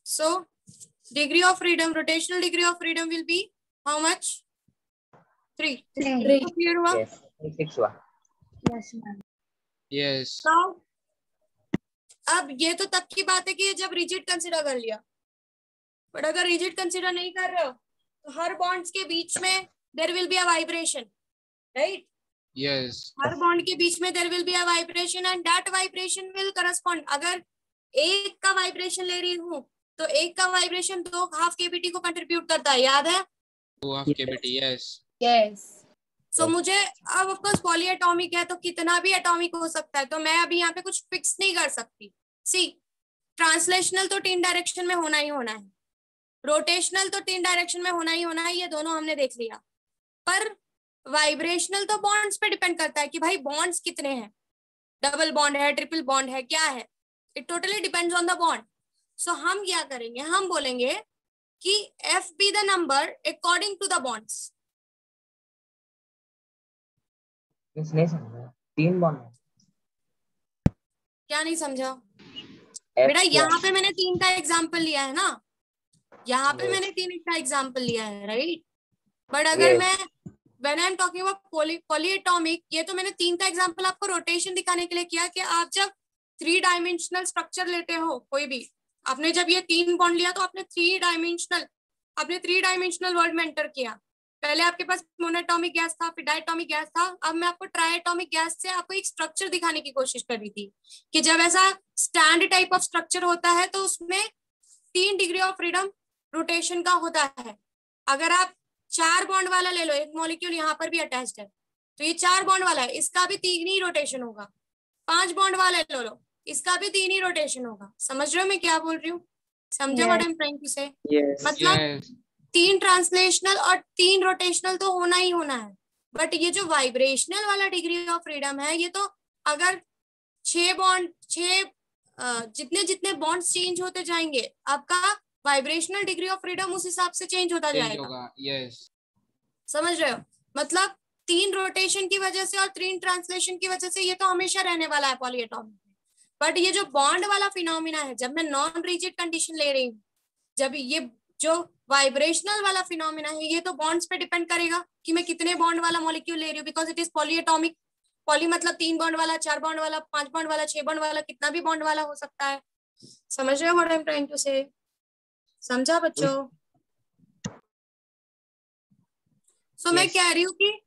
So degree of freedom, rotational degree of freedom will be how much? 3. 3. Clear हुआ? यस 6 हुआ। Yes, ma'am. Yes. Now, अब ये तो तब की बात है कि जब रिजिड कंसिडर कर लिया, बट अगर रिजिड कंसिडर नहीं कर रहे हो तो हर बॉन्ड्स के बीच में there will be a vibration, right? Yes. हर बॉन्ड के बीच में there will be a vibration and that vibration will correspond. अगर एक का वाइब्रेशन ले रही हूँ तो एक का वाइब्रेशन 2 हाफ केबीटी को कंट्रीब्यूट करता है, याद है? 2 half kbt. Yes. यस। सो मुझे अब ऑफ कोर्स पॉलीएटॉमिक है तो कितना भी एटॉमिक हो सकता है, तो मैं अभी यहाँ पे कुछ फिक्स नहीं कर सकती। सी, ट्रांसलेशनल तो 3 डायरेक्शन में होना ही होना है, रोटेशनल तो 3 डायरेक्शन में होना ही होना है, ये दोनों हमने देख लिया। पर वाइब्रेशनल तो बॉन्ड्स पे डिपेंड करता है कि भाई बॉन्ड्स कितने हैं, डबल बॉन्ड है, ट्रिपल बॉन्ड है, क्या है, it totally depends on the bond. So हम क्या करेंगे, हम बोलेंगे कि F B the number according to the bonds. Means नहीं समझा, 3 बॉन्ड है। क्या नहीं समझा? F बेटा क्या यहाँ है? पे मैंने 3 का एग्जाम्पल लिया है ना, यहाँ पे Yes. मैंने 3 का एग्जाम्पल लिया है, राइट? बट अगर Yes. मैं when I am talking about polyatomic, ये तो मैंने 3 का एग्जाम्पल आपको रोटेशन दिखाने के लिए किया कि आप जब 3 डायमेंशनल स्ट्रक्चर लेते हो कोई भी, आपने जब ये 3 बॉन्ड लिया तो आपने 3 डायमेंशनल वर्ल्ड में एंटर किया। पहले आपके पास मोनोएटॉमिक गैस था, फिर डायटॉमिक गैस था, अब मैं आपको ट्राइएटॉमिक गैस से आपको एक स्ट्रक्चर दिखाने की कोशिश कर रही थी कि जब ऐसा स्टैंड टाइप ऑफ स्ट्रक्चर होता है तो उसमें 3 डिग्री ऑफ फ्रीडम रोटेशन का होता है। अगर आप 4 बॉन्ड वाला ले लो, एक मॉलिक्यूल यहाँ पर भी अटैच्ड है, तो ये 4 बॉन्ड वाला है, इसका भी 3 ही रोटेशन होगा। 5 बॉन्ड वाला ले लो, इसका भी 3 ही रोटेशन होगा। समझ रहे हो मैं क्या बोल रही हूँ? समझो what I am trying to say? Yes. मतलब Yes. 3 ट्रांसलेशनल और 3 रोटेशनल तो होना ही होना है, बट ये जो वाइब्रेशनल वाला डिग्री ऑफ फ्रीडम है, ये तो अगर 6 जितने जितने बॉन्ड्स चेंज होते जाएंगे, आपका वाइब्रेशनल डिग्री ऑफ फ्रीडम उस हिसाब से चेंज होता Change जाएगा। होगा. Yes. समझ रहे हो? मतलब 3 रोटेशन की वजह से और 3 ट्रांसलेशन की वजह से ये तो हमेशा रहने वाला है पॉलीएटॉमिक में। बट ये जो बॉन्ड वाला फिनोमिना है, जब मैं नॉन रिजिड कंडीशन ले रही हूँ, जब ये जो वाइब्रेशनल वाला फिनोमिना है, ये तो बॉन्ड्स पे डिपेंड करेगा कि मैं कितने बॉन्ड वाला मॉलिक्यूल ले रही हूँ, because it is polyatomic. Poly मतलब 3 बॉन्ड वाला, 4 बॉन्ड वाला, 5 बॉन्ड वाला, 6 बॉन्ड वाला, कितना भी बॉन्ड वाला हो सकता है। समझ रहे हो what I am trying to say? समझा बच्चों? सो मैं Yes. कह रही हूँ कि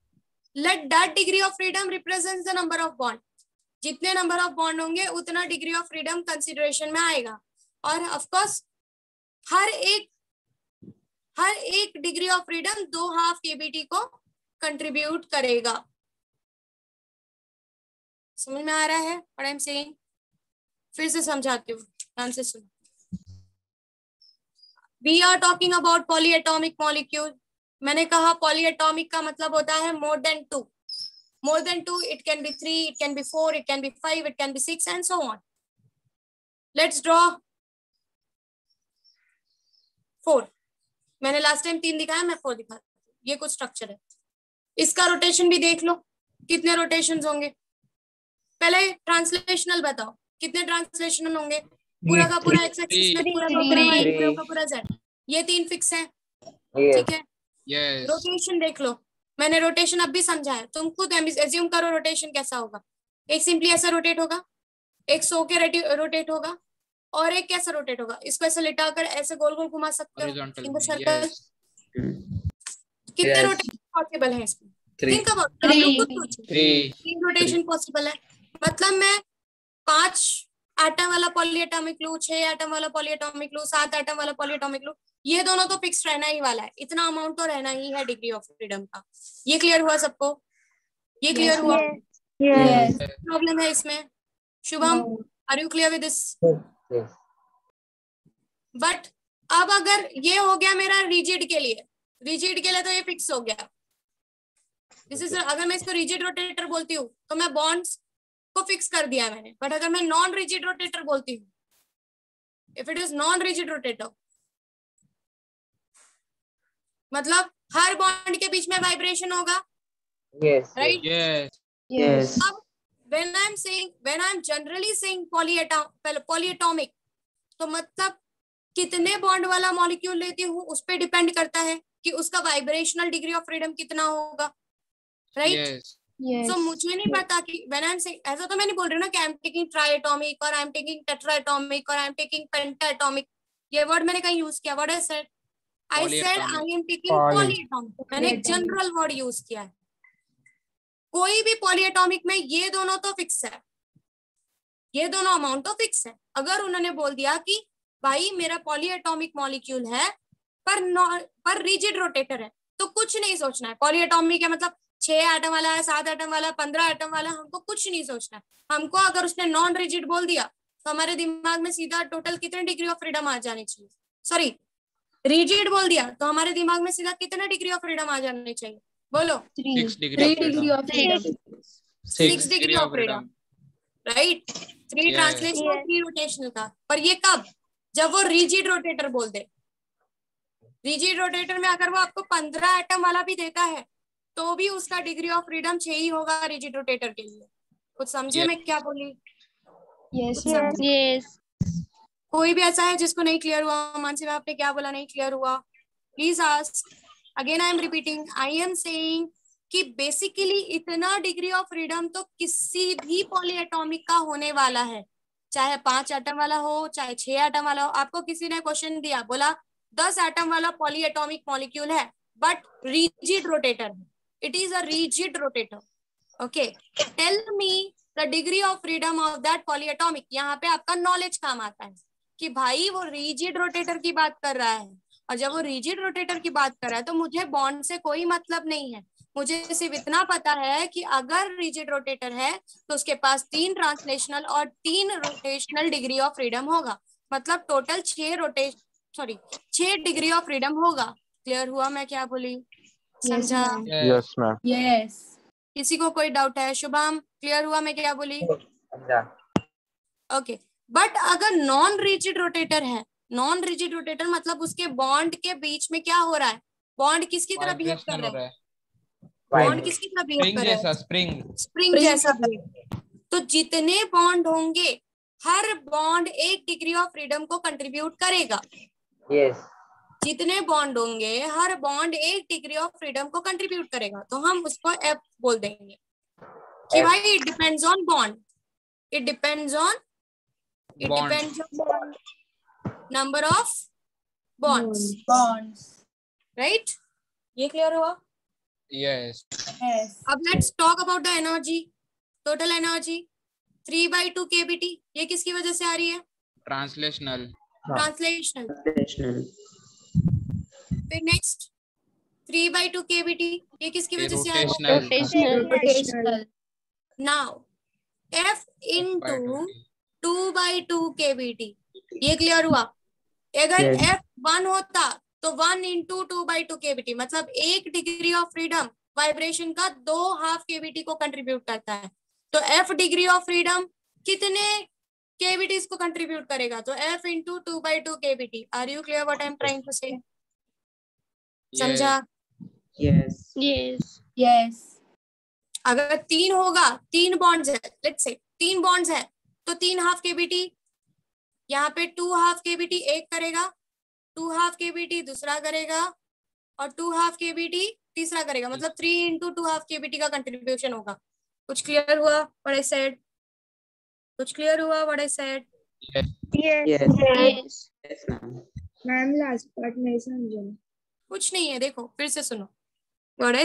let that degree of freedom represents the number of bond. जितने नंबर ऑफ बॉन्ड होंगे उतना डिग्री ऑफ फ्रीडम कंसिडरेशन में आएगा। और ऑफ कोर्स हर एक degree of freedom 2 half KBT को कंट्रीब्यूट करेगा। समझ में आ रहा है व्हाट आई एम सेइंग? फिर से समझाती हूँ, ध्यान से सुनो। We are talking about polyatomic molecule. मैंने कहा पॉलीएटॉमिक का मतलब होता है more than 2, More than 2, it can be 3, it can be 4, it can be 5, it can be 6, and so on. Let's draw 4. मैंने लास्ट टाइम 3 दिखाया, मैं 4 दिखा. ये कुछ स्ट्रक्चर है. इसका रोटेशन भी देख लो, कितने रोटेशंस होंगे. पहले ट्रांसलेशनल बताओ, कितने ट्रांसलेशनल होंगे. पूरा का पूरा एक्स एक्सिस में, पूरा का पूरा जेड. ये 3 फिक्स है. ठीक है. यस. रोटेशन देख लो, मैंने रोटेशन अब भी समझाया, तुम खुद एज्यूम करो रोटेशन कैसा होगा. एक सिंपली ऐसा रोटेट होगा, एक सो के रोटेट होगा, और एक कैसा रोटेट होगा. इसको ऐसे लिटाकर ऐसे गोल गोल घुमा सकते हो इन द सर्कल. कितने रोटेशन पॉसिबल है इसमें? थिंक अबाउट 3 रोटेशन पॉसिबल है. मतलब मैं 5 एटम वाला पॉलीएटॉमिक लूं, 6 एटम वाला पॉलीएटॉमिक लूं, 7 एटम वाला पॉलीएटॉमिक लूं, ये दोनों तो फिक्स रहना ही वाला है. इतना अमाउंट तो रहना ही है डिग्री ऑफ फ्रीडम का. ये क्लियर हुआ सबको? ये क्लियर हुआ? प्रॉब्लम है इसमें? Shubham, are you clear with this? But अब अगर ये हो गया मेरा रिजिड के लिए, तो ये फिक्स हो गया. अगर मैं इसको रिजिड रोटेटर बोलती हूँ तो मैं बॉन्ड्स को फिक्स कर दिया मैंने. बट अगर मैं नॉन रिजिड रोटेटर बोलती हूँ, if it is non rigid rotator, मतलब हर बॉन्ड के बीच में वाइब्रेशन होगा. राइट? Yes. अब when I'm generally saying polyatomic, तो मतलब कितने बॉन्ड वाला मॉलिक्यूल लेती हूँ उस पे डिपेंड करता है कि उसका वाइब्रेशनल डिग्री ऑफ फ्रीडम कितना होगा. राइट? So मुझे नहीं पता कि when I'm saying, ऐसा तो मैं नहीं बोल रही ना कि I'm taking triatomic और I'm taking tetraatomic और I'm taking pentaatomic. ये वर्ड मैंने कहीं यूज किया? What I said I am taking polyatomic. मैंने एक जनरल वर्ड यूज किया है. कोई भी पॉलीएटॉमिक में ये दोनों तो फिक्स है, ये दोनों अमाउंट तो फिक्स है. अगर उन्होंने बोल दिया कि भाई मेरा पॉलीएटॉमिक मॉलिक्यूल है पर रिजिड रोटेटर है, तो कुछ नहीं सोचना है. पॉलीएटॉमिक है मतलब 6 एटम वाला है, 7 एटम वाला, 15 एटम वाला, हमको कुछ नहीं सोचना है. हमको अगर उसने नॉन रिजिड बोल दिया तो हमारे दिमाग में सीधा टोटल कितने डिग्री ऑफ फ्रीडम आ जानी चाहिए. सॉरी, रिजिड बोल दिया तो हमारे दिमाग में सीधा कितना डिग्री ऑफ फ्रीडम आ जानी चाहिए? बोलो. 6 degree of freedom. Right? 3 translation और 3 रोटेशनल का. पर ये कब? जब वो रिजिड रोटेटर बोल दे. रिजिड रोटेटर में अगर वो आपको 15 एटम वाला भी देता है तो भी उसका डिग्री ऑफ फ्रीडम 6 ही होगा रिजिड रोटेटर के लिए. कुछ समझे मैं क्या बोली? Yes. कोई भी ऐसा है जिसको नहीं क्लियर हुआ? मानसी मैम आपने क्या बोला नहीं क्लियर हुआ? Please ask. Again I am repeating, I am saying कि बेसिकली इतना डिग्री ऑफ फ्रीडम तो किसी भी पॉलीएटॉमिक का होने वाला है, चाहे 5 एटम वाला हो, चाहे 6 एटम वाला हो. आपको किसी ने क्वेश्चन दिया, बोला 10 एटम वाला पॉलीएटॉमिक मॉलिक्यूल है बट रिजिड रोटेटर है. It is a rigid rotator. Okay, tell me the degree of freedom of that polyatomic. यहाँ पे आपका नॉलेज काम आता है कि भाई वो रिजिड रोटेटर की बात कर रहा है, और जब वो रिजिड रोटेटर की बात कर रहा है तो मुझे बॉन्ड से कोई मतलब नहीं है. मुझे सिर्फ इतना पता है कि अगर रिजिड रोटेटर है तो उसके पास 3 ट्रांसलेशनल और 3 रोटेशनल डिग्री ऑफ फ्रीडम होगा. मतलब टोटल 6 डिग्री ऑफ फ्रीडम होगा. क्लियर हुआ मैं क्या बोली? समझा? Yes ma'am. यस. किसी को कोई डाउट है? शुभम, क्लियर हुआ मैं क्या बोली? ओके. बट अगर नॉन रिजिड रोटेटर है, नॉन रिजिड रोटेटर मतलब उसके बॉन्ड के बीच में क्या हो रहा है? बॉन्ड किसकी तरह बिहेव कर रहा है? बॉन्ड किसकी तरह बिहेव कर रहा है? स्प्रिंग जैसा बिहेव. तो जितने बॉन्ड होंगे हर बॉन्ड 1 डिग्री ऑफ फ्रीडम को कंट्रीब्यूट करेगा. जितने बॉन्ड होंगे हर बॉन्ड 1 डिग्री ऑफ फ्रीडम को कंट्रीब्यूट करेगा. तो हम उसको एफ बोल देंगे कि भाई it depends on bond. It depends on number of bonds. Right? ये क्लियर हुआ? यस. अब let's talk about the energy. Total energy 3/2 kBT. ये किसकी वजह से आ रही है? ट्रांसलेशनल. फिर नेक्स्ट 3/2 kBT. ये किसकी वजह से आ रही है? Rotational. Now F into 2/2 kBT. ये क्लियर हुआ? अगर F 1 होता तो 1 into 2/2 kBT मतलब 1 डिग्री ऑफ फ्रीडम वाइब्रेशन का 2 हाफ केवीटी को कंट्रीब्यूट करता है। तो F डिग्री ऑफ फ्रीडम कितने केवीटीज को कंट्रीब्यूट करेगा? तो F into 2/2 KVT. Are you clear what I am trying to say? समझा? Yes. Yes. यस। अगर 3 होगा, 3 बॉन्ड्स है, लेट्स से 3 बॉन्ड्स है, तो 3 हाफ केवीटी, यहाँ पे 2 हाफ केवीटी एक करेगा, 2 हाफ केवीटी दूसरा करेगा, और 2 हाफ केवीटी तीसरा करेगा। मतलब 3 इंटू 2 हाफ केवीटी का कंट्रीब्यूशन होगा। कुछ क्लियर हुआ व्हाट आई सेड? कुछ क्लियर हुआ what I said? Yes. Yes. Yes. Yes, ma'am. Ma'am last part नहीं समझे। कुछ नहीं है, देखो फिर से सुनो। व्हाट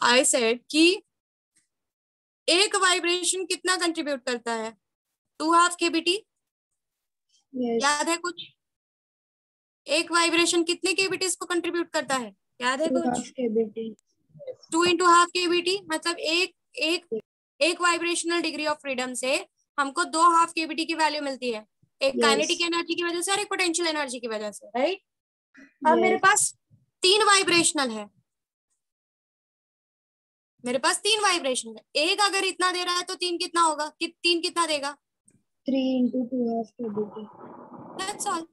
आई सेड कि एक वाइब्रेशन कितना कंट्रीब्यूट करता है? 2 हाफ केवीटी। यस याद है कुछ? एक वाइब्रेशन कितने केवीटीज को कंट्रीब्यूट करता है? याद है 2 कुछ? Half KBT. 2 into half KVT. मतलब एक वाइब्रेशनल डिग्री ऑफ फ्रीडम से हमको 2 हाफ केवीटी की वैल्यू मिलती है, एक Yes. काइनेटिक एनर्जी की वजह से और एक पोटेंशियल एनर्जी की वजह से, राइट? अब मेरे Yes. पास 3 वाइब्रेशनल है, मेरे पास 3 वाइब्रेशन है। एक अगर इतना दे रहा है तो 3 कितना होगा? 3 कितना देगा? 3 into 2 half KBT. That's all.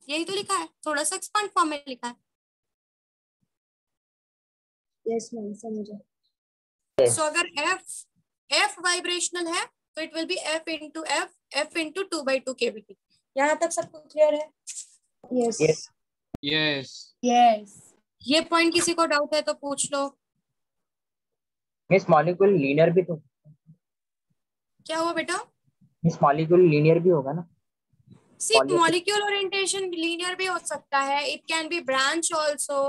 यही तो लिखा है, थोड़ा सा एक्सपांड फॉर्म में लिखा है। यस मैम समझा। सो अगर F वाइब्रेशनल है तो it will B F into 2/2 KVT. यहाँ तक सबको क्लियर है? Yes yes yes. ये पॉइंट किसी को डाउट है तो पूछ लो। मिस मॉलिक्यूल लीनियर भी तो, क्या हुआ बेटा? मिस मॉलिक्यूल लीनियर भी होगा ना? सिर्फ मॉलिक्यूल ओरिएंटेशन लीनियर भी हो सकता है, it can be branch also.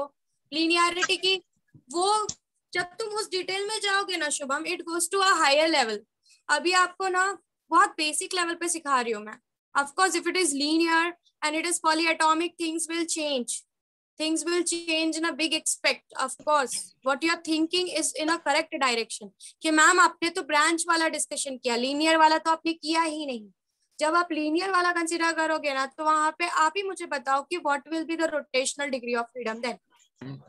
Linearity की वो जब तुम उस डिटेल में जाओगे ना Shubham, it goes to a higher level. अभी आपको ना बहुत बेसिक लेवल पे सिखा रही हूँ मैं। Of course if it is linear and it is polyatomic, things will change in a big aspect. Of course what you are thinking is in a correct direction कि मैम आपने तो branch वाला discussion किया, linear वाला तो आपने किया ही नहीं। जब आप लीनियर वाला कंसीडर करोगे ना तो वहां पे आप ही मुझे बताओ कि what will be the rotational degree of freedom. Then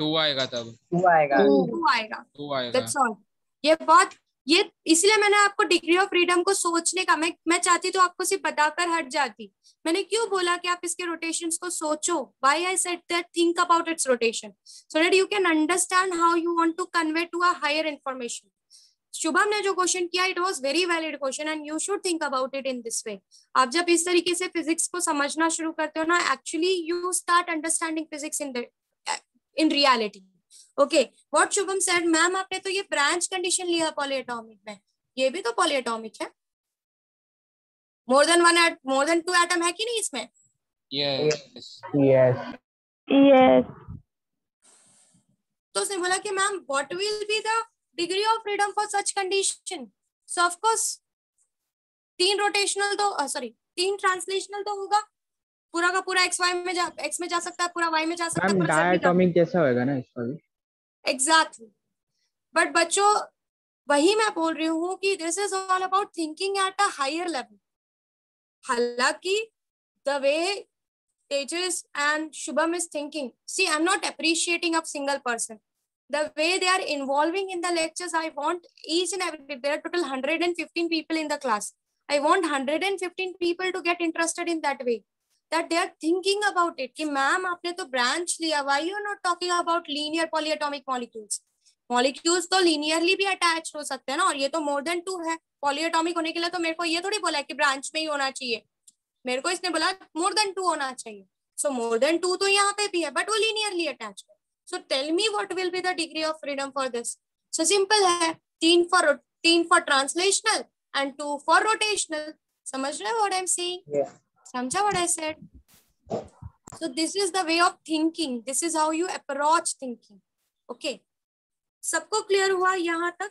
2 आएगा, तब 2 आएगा। 2 आएगा। 2 आएगा। That's all. ये इसलिए मैंने आपको डिग्री ऑफ फ्रीडम को सोचने का, मैं चाहती तो आपको सिर्फ बताकर हट जाती। मैंने क्यों बोला कि आप इसके रोटेशंस को सोचो? Why I said that think about its rotation so that you can understand how you want to convey to a higher information. Shubham ने जो क्वेश्चन किया, it was very valid question and you should think about it in this way. आप जब इस तरीके से physics को समझना शुरू करते हो ना, actually you start understanding physics in reality. Okay, what Shubham said, ma'am आपने तो ये ब्रांच कंडीशन लिया पॉलीएटॉमिक में, ये भी तो पॉलीएटॉमिक है। मोर देन 2 एटम है कि नहीं इसमें? यस। Yes Yes. तो उसने बोला कि ma'am what will be the degree of freedom for such condition? So of course 3 rotational तो 3 ट्रांसलेशनल तो होगा। पूरा का पूरा x में जा सकता है, पूरा y में जा सकता है, मैम पूरा z में जा सकता डायटोमिक जैसा होएगा ना इसका भी? है। एग्जैक्टली। बट बच्चों वही मैं बोल रही हूँ कि this is all about thinking at a higher level. हालांकि the way Tejas and Shubham is thinking, see I'm not appreciating a single person, the way they are involving in the lectures. I want each and every, there are total 115 people in the class, I want 115 people to get interested in that way, that they are thinking about it कि ma'am आपने तो branch लिया, why you are not talking about linear polyatomic molecules तो linearly भी attach हो सकते हैं ना, और ये तो more than 2 है। पॉलीएटॉमिक होने के लिए तो मेरे को ये थोड़ी बोला है कि ब्रांच में ही होना चाहिए, मेरे को इसने बोला मोर देन 2 होना चाहिए। सो मोर देन 2 तो यहाँ पे भी है, बट वो लीनियरली अटैच है। So tell me what will be the degree of freedom for this? So simple है, 3 for translational and 2 for rotational. समझ रहे हो व्हाट आई एम सेइंग? समझा what I said? So this is the way of thinking, this is how you approach thinking. Okay, सबको clear हुआ यहाँ तक?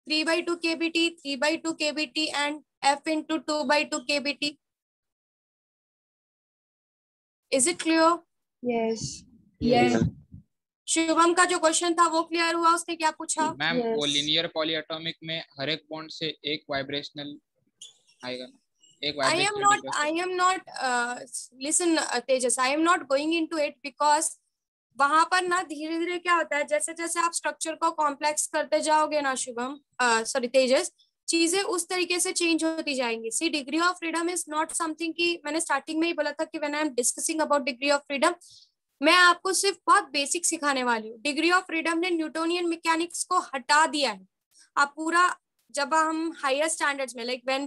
3/2 kBt, 3/2 kBt and F into 2/2 kBt. Is it clear? Yes Yes. Shubham का जो question था वो clear हुआ? उसने क्या पूछा? मैम वो Yes. लीनियर पॉलीएटॉमिक में हर एक बॉन्ड से एक वाइब्रेशनल आएगा ना, एक I am not listen Tejas, I am not going into it because वहां पर ना धीरे धीरे क्या होता है, जैसे जैसे आप स्ट्रक्चर को कॉम्प्लेक्स करते जाओगे ना शुभम, सॉरी तेजस, चीजें उस तरीके से चेंज होती जाएंगी. See degree of freedom is not something कि मैंने स्टार्टिंग में ही बोला था कि when I am discussing about degree of freedom, मैं आपको सिर्फ बहुत बेसिक सिखाने वाली हूँ. डिग्री ऑफ फ्रीडम ने न्यूटोनियन मैकेनिक्स को हटा दिया है. आप पूरा जब हम हायर स्टैंडर्ड्स में like when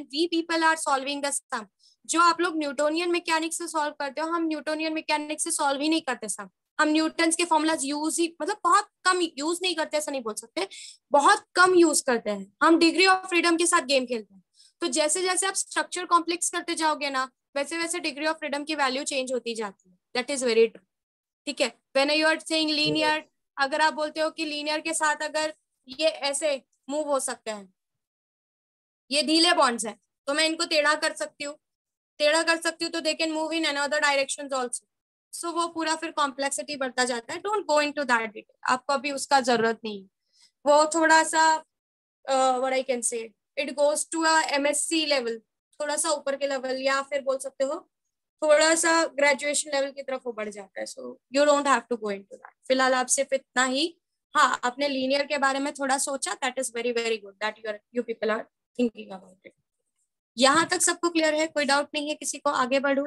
we people are solving the sum, जो आप लोग न्यूटोनियन मैकेनिक्स से सॉल्व करते हो, हम न्यूटोनियन मैकेनिक्स से सॉल्व ही नहीं करते सम. हम न्यूटन्स के फॉर्मूलाज यूज ही, मतलब बहुत कम यूज नहीं करते, ऐसा नहीं बोल सकते, बहुत कम यूज करते हैं. हम डिग्री ऑफ फ्रीडम के साथ गेम खेलते हैं. तो जैसे जैसे आप स्ट्रक्चर कॉम्प्लेक्स करते जाओगे ना, वैसे वैसे डिग्री ऑफ फ्रीडम की वैल्यू चेंज होती जाती है. That is very true. ठीक है. When you are saying linear, अगर आप बोलते हो कि लीनियर के साथ अगर ये ऐसे मूव हो सकते हैं, ये ढीले बॉन्ड्स हैं, तो मैं इनको टेढ़ा कर सकती हूँ, टेढ़ा कर सकती हूँ, तो they can move in another directions also. So वो पूरा फिर कॉम्प्लेक्सिटी बढ़ता जाता है. Don't go into that detail, आपको अभी उसका जरूरत नहीं है. वो थोड़ा सा what I can say, it goes to a MSc level, थोड़ा सा ऊपर के लेवल, या फिर बोल सकते हो थोड़ा सा ग्रेजुएशन लेवल की तरफ वो बढ़ जाता है. So you don't have to go into that. फिलहाल आप सिर्फ इतना ही, हाँ, आपने लीनियर के बारे में थोड़ा सोचा, that is very very good that you people are thinking about it. यहाँ तक सबको क्लियर है? कोई डाउट नहीं है किसी को? आगे बढ़ो.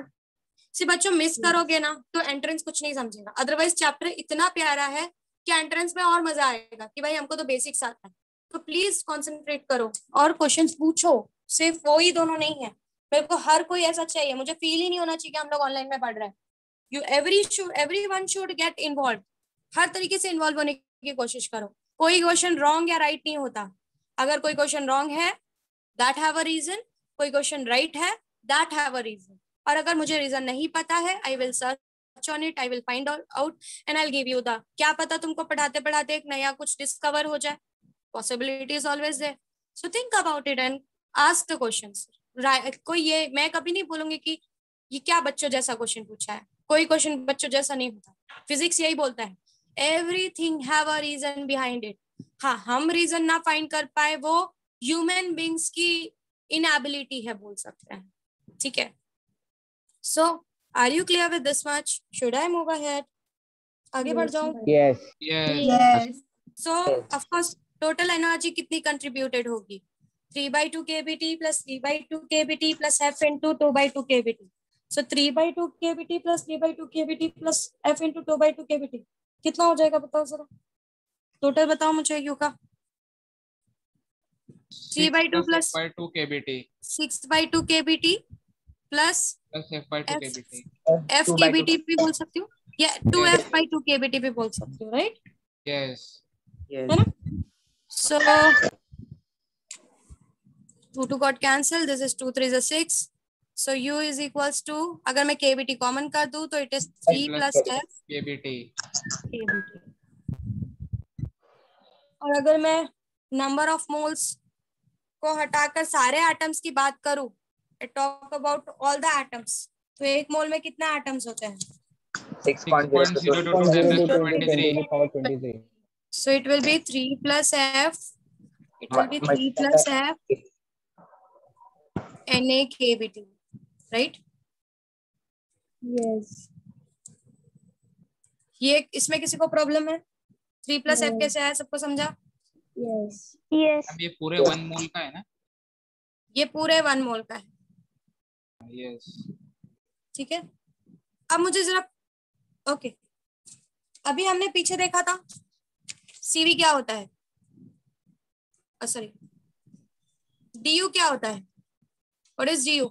सी बच्चों, मिस करोगे ना तो एंट्रेंस कुछ नहीं समझेगा. अदरवाइज चैप्टर इतना प्यारा है कि एंट्रेंस में और मजा आएगा कि भाई हमको तो बेसिक्स आता है. तो प्लीज कंसंट्रेट करो और क्वेश्चंस पूछो. सिर्फ वो ही दोनों नहीं है, मेरे को हर कोई ऐसा चाहिए. मुझे फील ही नहीं होना चाहिए कि हम लोग ऑनलाइन में पढ़ रहे हैं. You everyone should get involve. हर तरीके से इन्वॉल्व होने की कोशिश करो. कोई क्वेश्चन रॉन्ग या राइट नहीं होता. अगर कोई क्वेश्चन रॉन्ग है, दैट हैव अ रीजन. कोई क्वेश्चन राइट है, दैट हैव अ रीजन. और अगर मुझे रीजन नहीं पता है, I will search on it, I will find out and I will give you the. क्या पता तुमको पढ़ाते पढ़ाते एक नया कुछ डिस्कवर हो जाए. Possibility is always there. So think about it and ask the questions. कोई ये मैं कभी नहीं बोलूंगी कि ये क्या बच्चों जैसा क्वेश्चन पूछा है. कोई क्वेश्चन बच्चों जैसा नहीं होता. फिजिक्स यही बोलता है, everything have a reason behind it. हाँ, हम रीजन ना फाइंड कर पाए, वो ह्यूमन बींग्स की इनएबिलिटी है, बोल सकते हैं. ठीक है. So, are you clear with this much? Should I move ahead? आगे बढ़ जाऊं? Yes. Yes. So, of course, total energy कितनी contributed होगी? 3/2 kBT plus 3/2 kBT plus F into 2/2 kBT. So, 3/2 kBT plus 3/2 kBT plus F into 2/2 kBT. कितना हो जाएगा बताओ जरा? टोटल बताओ मुझे यू का. 3/2 plus 6/2 kBT 6/2 kBT plus F/2 kBT. F kBT भी बोल सकती हूँ, या 2F/2 kBT भी बोल सकती हूँ, राइट? Yes. है ना? So 2 got cancelled. This is 2 3 is a 6. So U is equals to, अगर मैं kBT कॉमन कर दूं तो it is 3 plus F kBT. kBT. और अगर मैं नंबर ऑफ मोल्स को हटाकर सारे एटम्स की बात करूं, talk about all the atoms, तो एक मोल में कितने एटम्स होते हैं? 6.02 × 10⁻23. So it will be 3 plus F. It will be 3 plus F Na kBT, right? Yes. ये इसमें किसी को प्रॉब्लम है? 3 plus F कैसे आया, सबको समझा? Yes. Yes. अब ये पूरे 1 मोल का है ना? ये पूरे 1 मोल का है. Yes. ठीक है. अब मुझे जरा ओके, अभी हमने पीछे देखा था सीवी क्या होता है, सॉरी du क्या होता है? What is du?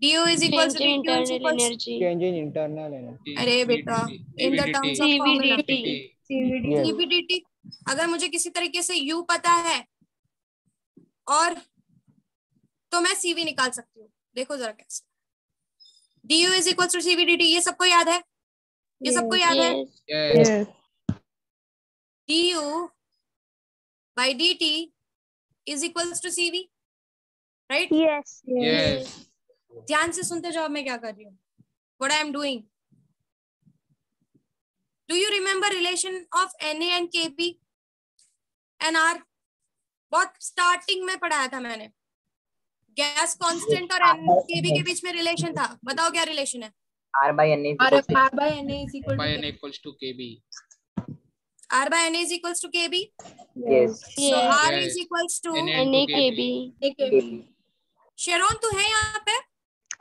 du is equals to internal energy. Change in internal energy. अरे बेटा, in the terms of formula. Yes. CVDT. अगर मुझे किसी तरीके से u पता है और तो मैं CV निकाल सकती हूँ. देखो जरा कैसे. du is equals to CVDT. ये सबको याद है? ये सबको याद है? Yes. Yes. du by dt is equals to CV, right? Yes. Yes. ध्यान से सुनते जाओ मैं क्या कर रही हूँ. What I am doing. Do you remember relation of Na and Kb and R? बहुत स्टार्टिंग में पढ़ाया था मैंने. गैस कांस्टेंट और Kb के बीच में रिलेशन था. बताओ क्या रिलेशन है? R by N is R equal to by N is equal by to n equals to kb. R by N is equals to KB. yes So Yes. R is Yes. equals to n into NAKB. KB. Charon तू है यहाँ पे?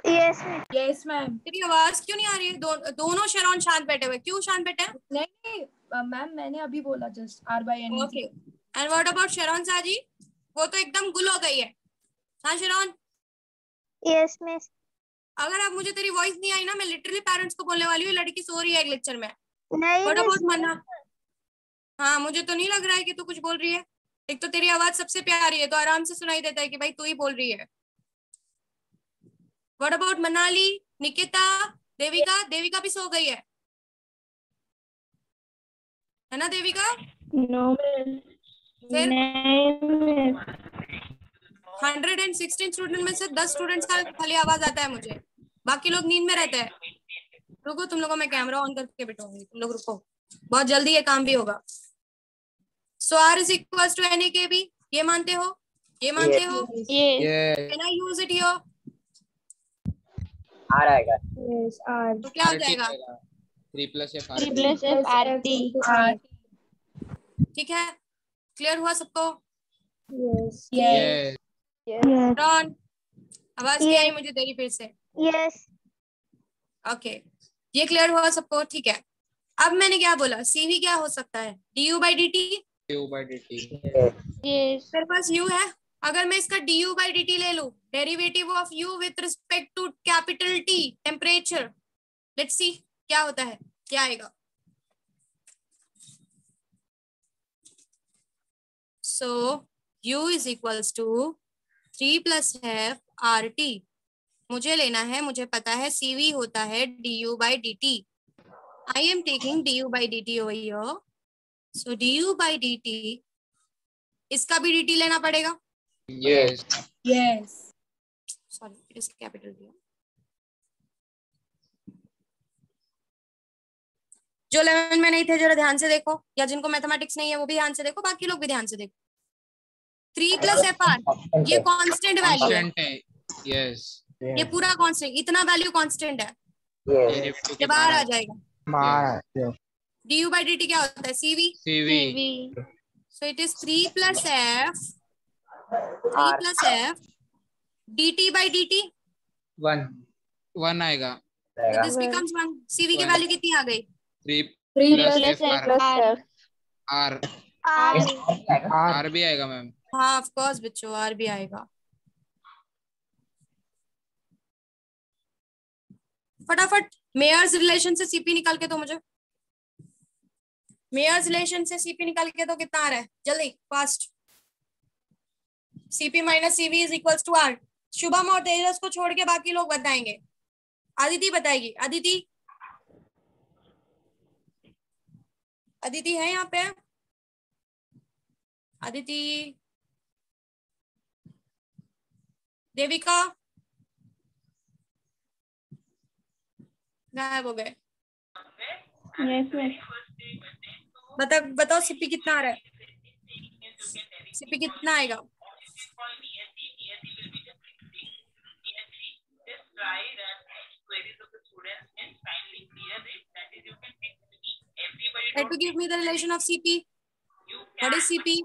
Yes Yes ma'am. तेरी आवाज क्यों नहीं आ रही है? दोनों शेरोन शांत बैठे हुए, क्यों शांत बैठे हैं? नहीं मैम मैंने अभी बोला just R by N. Okay and what about Charon साजी? वो तो एकदम गुल हो गई है। हाँ शेरोन, यस मिस. अगर अब मुझे तेरी वॉइस नहीं आई ना, मैं लिटरली पेरेंट्स को बोलने वाली हूँ लड़की सो रही है एक लेक्चर में। नहीं व्हाट अबाउट मिस. मन्ना? हाँ मुझे तो नहीं लग रहा है कि तू कुछ बोल रही है। एक तो तेरी आवाज सबसे प्यारी है तो आराम से सुनाई देता है कि भाई तू ही बोल रही है। What about Manali, Nikita, Devika? देविका भी सो गई है ना देविका? No. फिर नहीं. 116 स्टूडेंट में से 10 स्टूडेंट्स का खाली आवाज आता है मुझे, बाकी लोग नींद में रहते हैं। रुको तुम लोगों, मैं कैमरा ऑन करके बिठाऊंगी, तुम लोग रुको, बहुत जल्दी ये काम भी होगा। सो R is equals to NAKB, ये मानते हो? ये मानते हो? Yes. yes Can I use it here? R आएगा Yes, R. तो क्या हो RT जाएगा? आएगा 3 plus f 3 RT. plus F RT. R. ठीक है, क्लियर हुआ सबको? Yes. yes रॉन, आवाज नहीं आई मुझे तेरी फिर से। यस. ओके, ये क्लियर हुआ सबको? ठीक है, अब मैंने क्या बोला, CV क्या हो सकता है? du by dt। u by dt. Yes. मेरे पास u है, अगर मैं इसका du by dt ले लूं, derivative of u with respect to capital T, temperature, let's see क्या होता है, क्या आएगा। So u is equals to 3 plus f RT। मुझे लेना है, मुझे पता है CV होता है du by dt। I am taking du by dt over here। So du by dt, इसका भी dt लेना पड़ेगा। yes Yes. Sorry, it is capital D। जो 11 में नहीं थे जरा ध्यान से देखो, या जिनको मैथमेटिक्स नहीं है वो भी ध्यान से देखो, बाकी लोग भी ध्यान से देखो। 3 plus FR, ये कांस्टेंट वैल्यू है, constant है yes ये पूरा कांस्टेंट, इतना वैल्यू कांस्टेंट है, yes derivative ये के बाहर आ बाहर जाएगा। बाहर है। du by dt क्या होता है? CV। CV CV. So it is 3 plus f R dt by dt। 1 आएगा। So आएगा this becomes 1। CV की One. वैल्यू कितनी आ गई? 3 3 plus plus f F R. R R R भी आएगा मैम। हाँ ऑफ कोर्स बच्चों, R भी आएगा। फटाफट मेयर्स रिलेशन से CP निकाल के दो मुझे, मेयर्स रिलेशन से CP निकाल के दो, कितना आ रहा है जल्दी fast. CP minus CV is equals to R। Shubham और तेजस को छोड़ के बाकी लोग बताएंगे। अदिति बताएगी, अदिति, अदिति है यहाँ पे? अदिति, देविका गायब हो गए। Yes, miss. बताओ CP कितना आ रहा है? CP कितना आएगा? Try to give me the relation of CP. What is CP?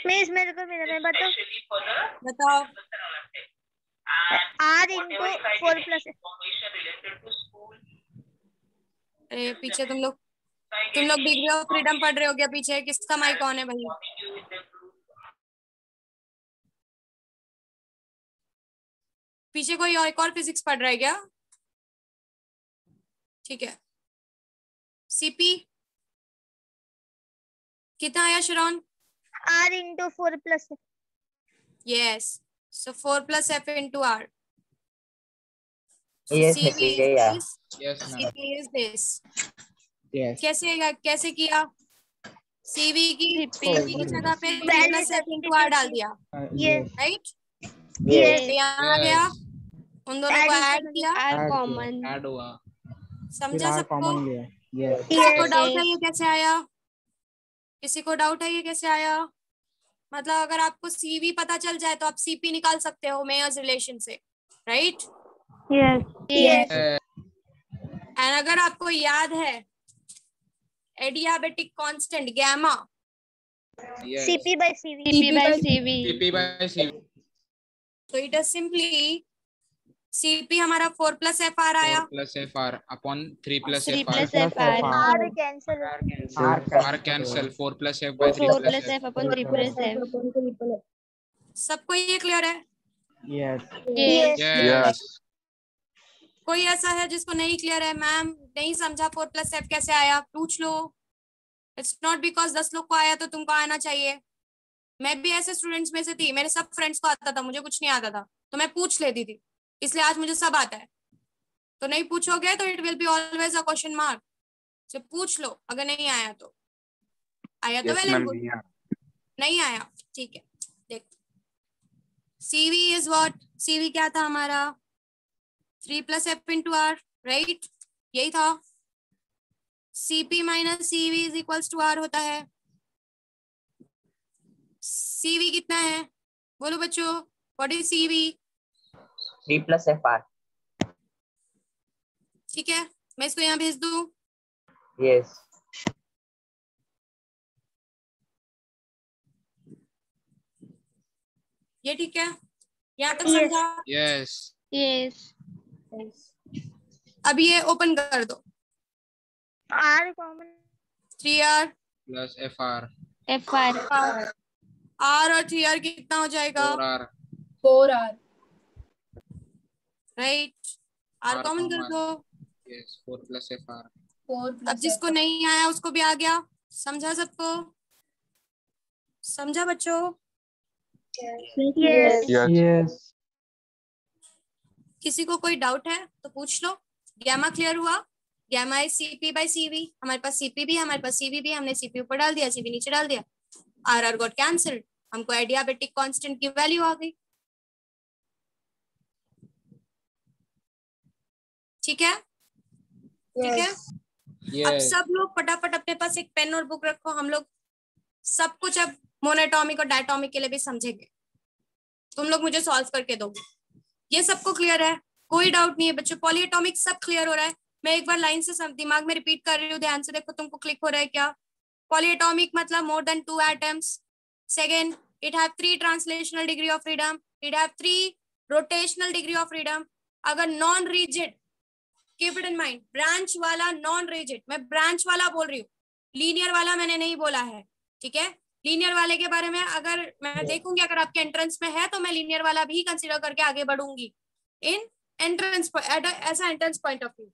Miss मेरे को मिल रहा है, बताओ। R into 4 plus F. अरे पीछे तुम लोग डिग्री ऑफ फ्रीडम पढ़ रहे हो क्या? पीछे किसका माइक ऑन है भाई? पीछे कोई और एक और फिजिक्स पढ़ रहा है क्या? ठीक है, CP कितना आया शरण? R into 4 plus F. Yes, so 4 plus F into R। So Yes, CV Miss, is yeah. this, Yes ma'am। CP is this। Yes. कैसे किया? CV की जगह पे 3 plus F into R डाल दिया, Yes. राइट? Yes. यहाँ आ गया, उन दोनों को ऐड किया, R common. ऐड हुआ। समझा सबको? कॉमन लिया। Yes. किसी को Yes. डाउट है ये कैसे आया? किसी को डाउट है ये कैसे आया? मतलब अगर आपको CV पता चल जाए तो आप CP निकाल सकते हो मेयर्स रिलेशन से, राइट? Yes. एंड अगर आपको याद है adiabatic constant gamma, Yes. CP by CV. CP by CV. CP by CV. तो इट इज सिंपली CP हमारा 4 + FR आया, 4 plus FR upon 3 plus 3 FR. plus plus FR. FR. R cancel. R cancel 4 plus F by 3 4 plus plus F. F upon 3 plus F. सबको ये clear है? Yes. Yes. Yes. कोई ऐसा है जिसको नहीं क्लियर है? मैम नहीं समझा 4 + F कैसे आया, पूछ लो। इट्स नॉट बिकॉज 10 लोग को आया तो तुमको आना चाहिए। मैं भी ऐसे स्टूडेंट्स में से थी, मेरे सब फ्रेंड्स को आता था, मुझे कुछ नहीं आता था तो मैं पूछ लेती थी, इसलिए आज मुझे सब आता है। तो नहीं पूछोगे तो it will be always a question mark. तो पूछ लो, अगर नहीं आया तो। आया तो वेल एंड गुड, नहीं आया ठीक है। देख CV इज व्हाट, CV क्या था हमारा 3 + F × R, राइट? यही था। CP - CV is equals to R होता है। CV कितना है बोलो बच्चों, व्हाट इज CV? 3 + FR. ठीक है, मैं इसको यहाँ भेज दूं। Yes. ये ठीक है, यहाँ तक समझा? Yes. Yes. अब ये ओपन कर दो, R common. 3R Plus FR. FR. R और 3R कितना हो जाएगा? 4R. 4R. Right, R common कर दो। Yes. 4 plus FR. 4 अब + जिसको F. नहीं आया उसको भी आ गया, समझा सबको? समझा बच्चों? Yes. Yes. किसी को कोई डाउट है तो पूछ लो। गैमा क्लियर हुआ? Gamma is CP by CV। हमारे पास CP भी, हमारे पास CV भी, हमने CP ऊपर डाल दिया, CV नीचे डाल दिया, RR गॉट कैंसल्ड, हमको एडियाबेटिक कांस्टेंट की वैल्यू आ गई। ठीक है, ठीक है। अब Yes. सब लोग फटाफट अपने पास एक पेन और बुक रखो, हम लोग सब कुछ अब मोनोटॉमिक और डायटोमिक के लिए भी समझेंगे। तुम लोग मुझे सॉल्व करके दोगे। ये सबको क्लियर है? कोई डाउट नहीं है बच्चों? पॉलीएटॉमिक सब क्लियर हो रहा है? मैं एक बार लाइन से सब दिमाग में रिपीट कर रही हूँ, ध्यान से देखो तुमको क्लिक हो रहा है क्या? पॉलीएटॉमिक मतलब more than 2 atoms. Second, it have 3 translational degree of freedom, it have 3 rotational degree of freedom. अगर non rigid, keep it in mind, branch वाला नॉन रिजिड, मैं ब्रांच वाला बोल रही हूँ, लीनियर वाला मैंने नहीं बोला है, ठीक है? लीनियर वाले के बारे में अगर मैं देखूंगी, अगर आपके एंट्रेंस में है तो मैं लीनियर वाला भी कंसीडर करके आगे बढ़ूंगी इन एंट्रेंस ऐसा एंट्रेंस पॉइंट ऑफ व्यू,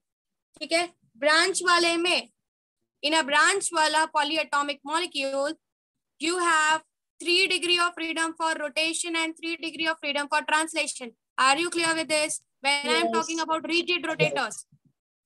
ठीक है? ब्रांच वाले में, इन अ ब्रांच वाला polyatomic molecule you have 3 degree of freedom for rotation and 3 degree of freedom for translation. Are you clear with this? When I am talking about rigid rotators,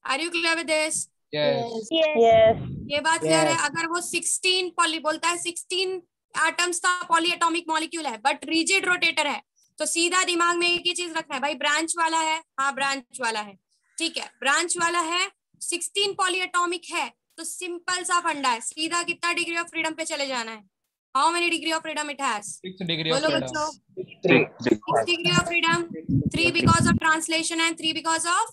are you clear with this? Yes. Yes. ये बात clear है? अगर वो 16 poly बोलता है 16 atoms का polyatomic molecule है but rigid rotator है, तो सीधा दिमाग में एक ही चीज रखना है भाई, ब्रांच वाला है। हाँ ब्रांच वाला है, ठीक है, ब्रांच वाला है, 16 पॉलीएटॉमिक है, तो सिंपल सा फंडा है, सीधा कितना डिग्री ऑफ फ्रीडम पे चले जाना है। How many degree of freedom it has? 6 degree of बोलो freedom. बच्चों, 3. 6 degree of freedom, 3 because of translation and 3 because of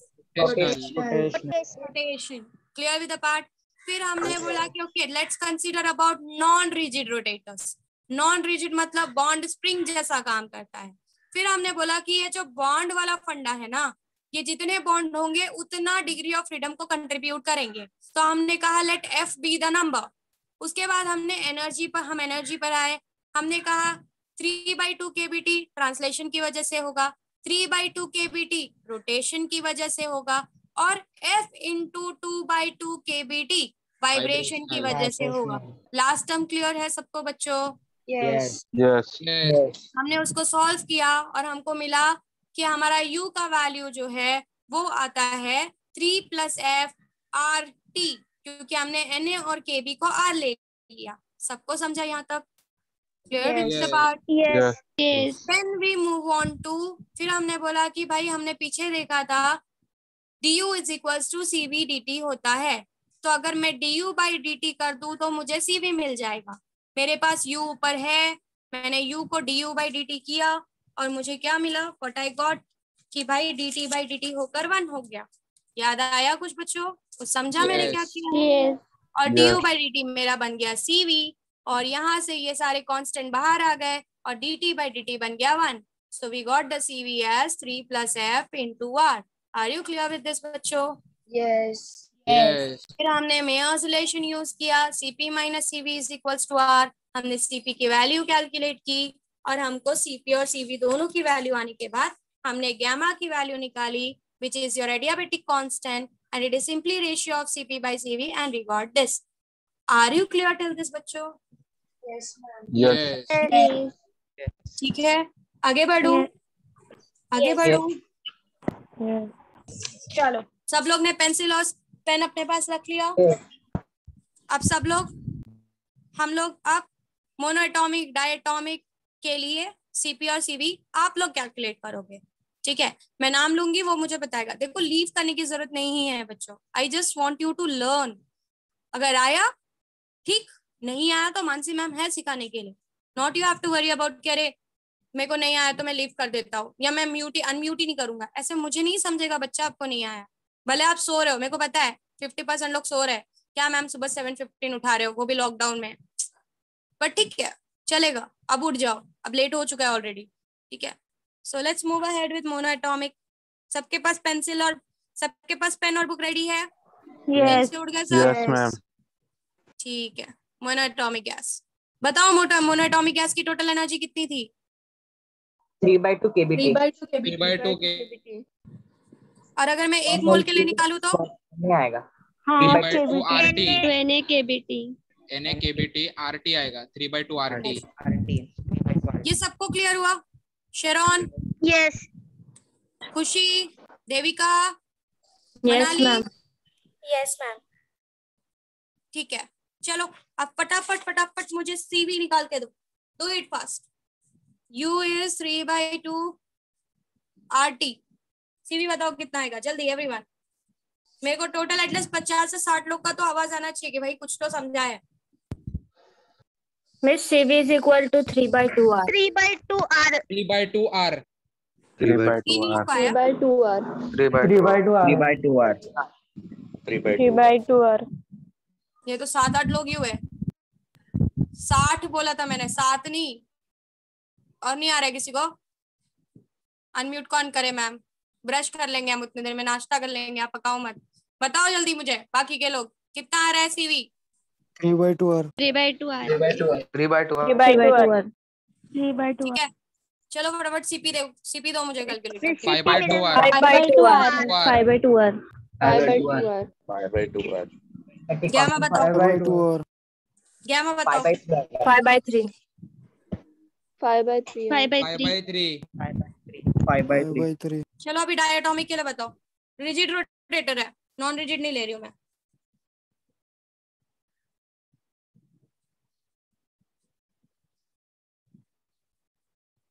rotation. Clear with the part? फिर हमने बोला कि okay, let's consider about non-rigid rotators. Non-rigid मतलब bond spring जैसा काम करता है। फिर हमने बोला कि ये जो bond वाला फंडा है ना, ये जितने बॉन्ड होंगे उतना डिग्री ऑफ फ्रीडम को कंट्रीब्यूट करेंगे। तो हमने कहा let F be the number. उसके बाद हमने एनर्जी पर आए, हमने कहा 3/2 kBt ट्रांसलेशन की वजह से होगा, 3/2 kBt रोटेशन की वजह से होगा, और F × 2/2 kBt वाइब्रेशन की वजह से होगा। लास्ट टर्म क्लियर है सबको बच्चों? Yes. Yes. हमने उसको सॉल्व किया और हमको मिला कि हमारा U का वैल्यू जो है वो आता है 3 + F RT, क्योंकि हमने Na और Kb को R ले लिया। सबको समझा यहाँ तक? Clear with the part? Yes. Yes. Then we move on to, फिर हमने बोला कि भाई हमने पीछे देखा था du is equals to CV dt होता है, तो अगर मैं du/dt कर दूं तो मुझे CV मिल जाएगा। मेरे पास U ऊपर है, मैंने u को du by dt किया और मुझे क्या मिला, व्हाट आई गॉट कि भाई dt by dt होकर 1 हो गया। याद आया कुछ बच्चों? कुछ समझा मैंने क्या किया? Yes. और du by dt मेरा बन गया cv और यहाँ से ये सारे कांस्टेंट बाहर आ गए और dt by dt बन गया 1। So we got the cv as 3 plus f into r. Are you clear with this बच्चों? Yes. Yes. फिर हमने मेयर्स रिलेशन यूज किया, cp minus cv is equals to r। हमने cp की value calculate की और हमको cp और cv दोनों की वैल्यू आने के बाद हमने गामा की वैल्यू निकाली which is your adiabatic constant and it is simply ratio of cp by cv and we got this. Are you clear till this बच्चों? Yes, ma'am. Yes. Yes. ठीक है, आगे बढ़ू, आगे बढ़ू। चलो, सब लोग ने पेंसिल और पेन अपने पास रख लिया? अब सब लोग, हम लोग अब मोनोएटॉमिक डायटॉमिक के लिए सीपी और सीवी आप लोग कैलकुलेट करोगे, ठीक है? मैं नाम लूंगी, वो मुझे बताएगा। देखो लीव करने की जरूरत नहीं है बच्चों, I just want you to learn. अगर आया ठीक, नहीं आया तो मानसी मैम है सिखाने के लिए। Not you have to worry about कि अरे मेरे को नहीं आया तो मैं लीव कर देता हूँ या मैं अनम्यूट ही नहीं करूंगा, ऐसे मुझे नहीं समझेगा बच्चा आपको नहीं आया। भले आप सो रहे हो, मेरे को पता है 50% लोग सो रहे हैं, क्या मैम सुबह 7:15 उठा रहे हो, वो भी लॉकडाउन में, बट ठीक है चलेगा, अब उठ जाओ, अब लेट हो चुका है ऑलरेडी, ठीक है? So let's move ahead with monoatomic. सबके पास पेंसिल और सबके पास पेन और बुक रेडी है? Yes. उठ गए सब? ठीक है, मोनोएटॉमिक गैस बताओ, मोनोएटॉमिक गैस की टोटल एनर्जी कितनी थी? 3/2 kBt। 3/2 kBt। और अगर मैं 1 मोल के लिए निकालूं तो? नहीं आएगा। हाँ, 3/2 RT। NA KBT। NA KBT RT आएगा, 3/2 RT। ये सबको क्लियर हुआ? शेरॉन, यस खुशी, Devika, Yes, Manali? ma'am. Yes ma'am. ठीक है, चलो अब फटाफट फटाफट मुझे सीवी निकाल के दो, do it fast. U is 3/2 RT। CV बताओ कितना आएगा जल्दी एवरीवन। मेरे को टोटल एटलीस्ट 50 से 60 लोग का तो आवाज आना चाहिए कि भाई कुछ तो समझा है। Miss CV is equal to 3/2 R. 3/2 R। 3/2 R। 3/2 R। 3/2 R. 3/2 R। 3/2 R. ये तो 7-8 लोग ही हुए। 60 बोला था मैंने, 7 नहीं। और नहीं आ रहा है किसी को? अनम्यूट कौन करे मैम? ब्रश कर लेंगे हम उतने देर में, नाश्ता कर लेंगे, आप पकाओ मत। बताओ जल्दी मुझे बाकी के लोग कितना आ रहा है सीवी? 3/2 R। 3/2 R. 3/2 R। ठीक है, चलो फटाफट सीपी दो मुझे calculate. 5/2 R। 5/2 R. 5/2 R. 5/2 R। Gamma बताओ, 5/2 R। गैमा बताओ। 5/3। 5/3. 5/3। 5/3। चलो अभी डायटोमिक के लिए बताओ। रिजिड रोटेटर है, नॉन रिजिड नहीं ले रही हूँ मैं।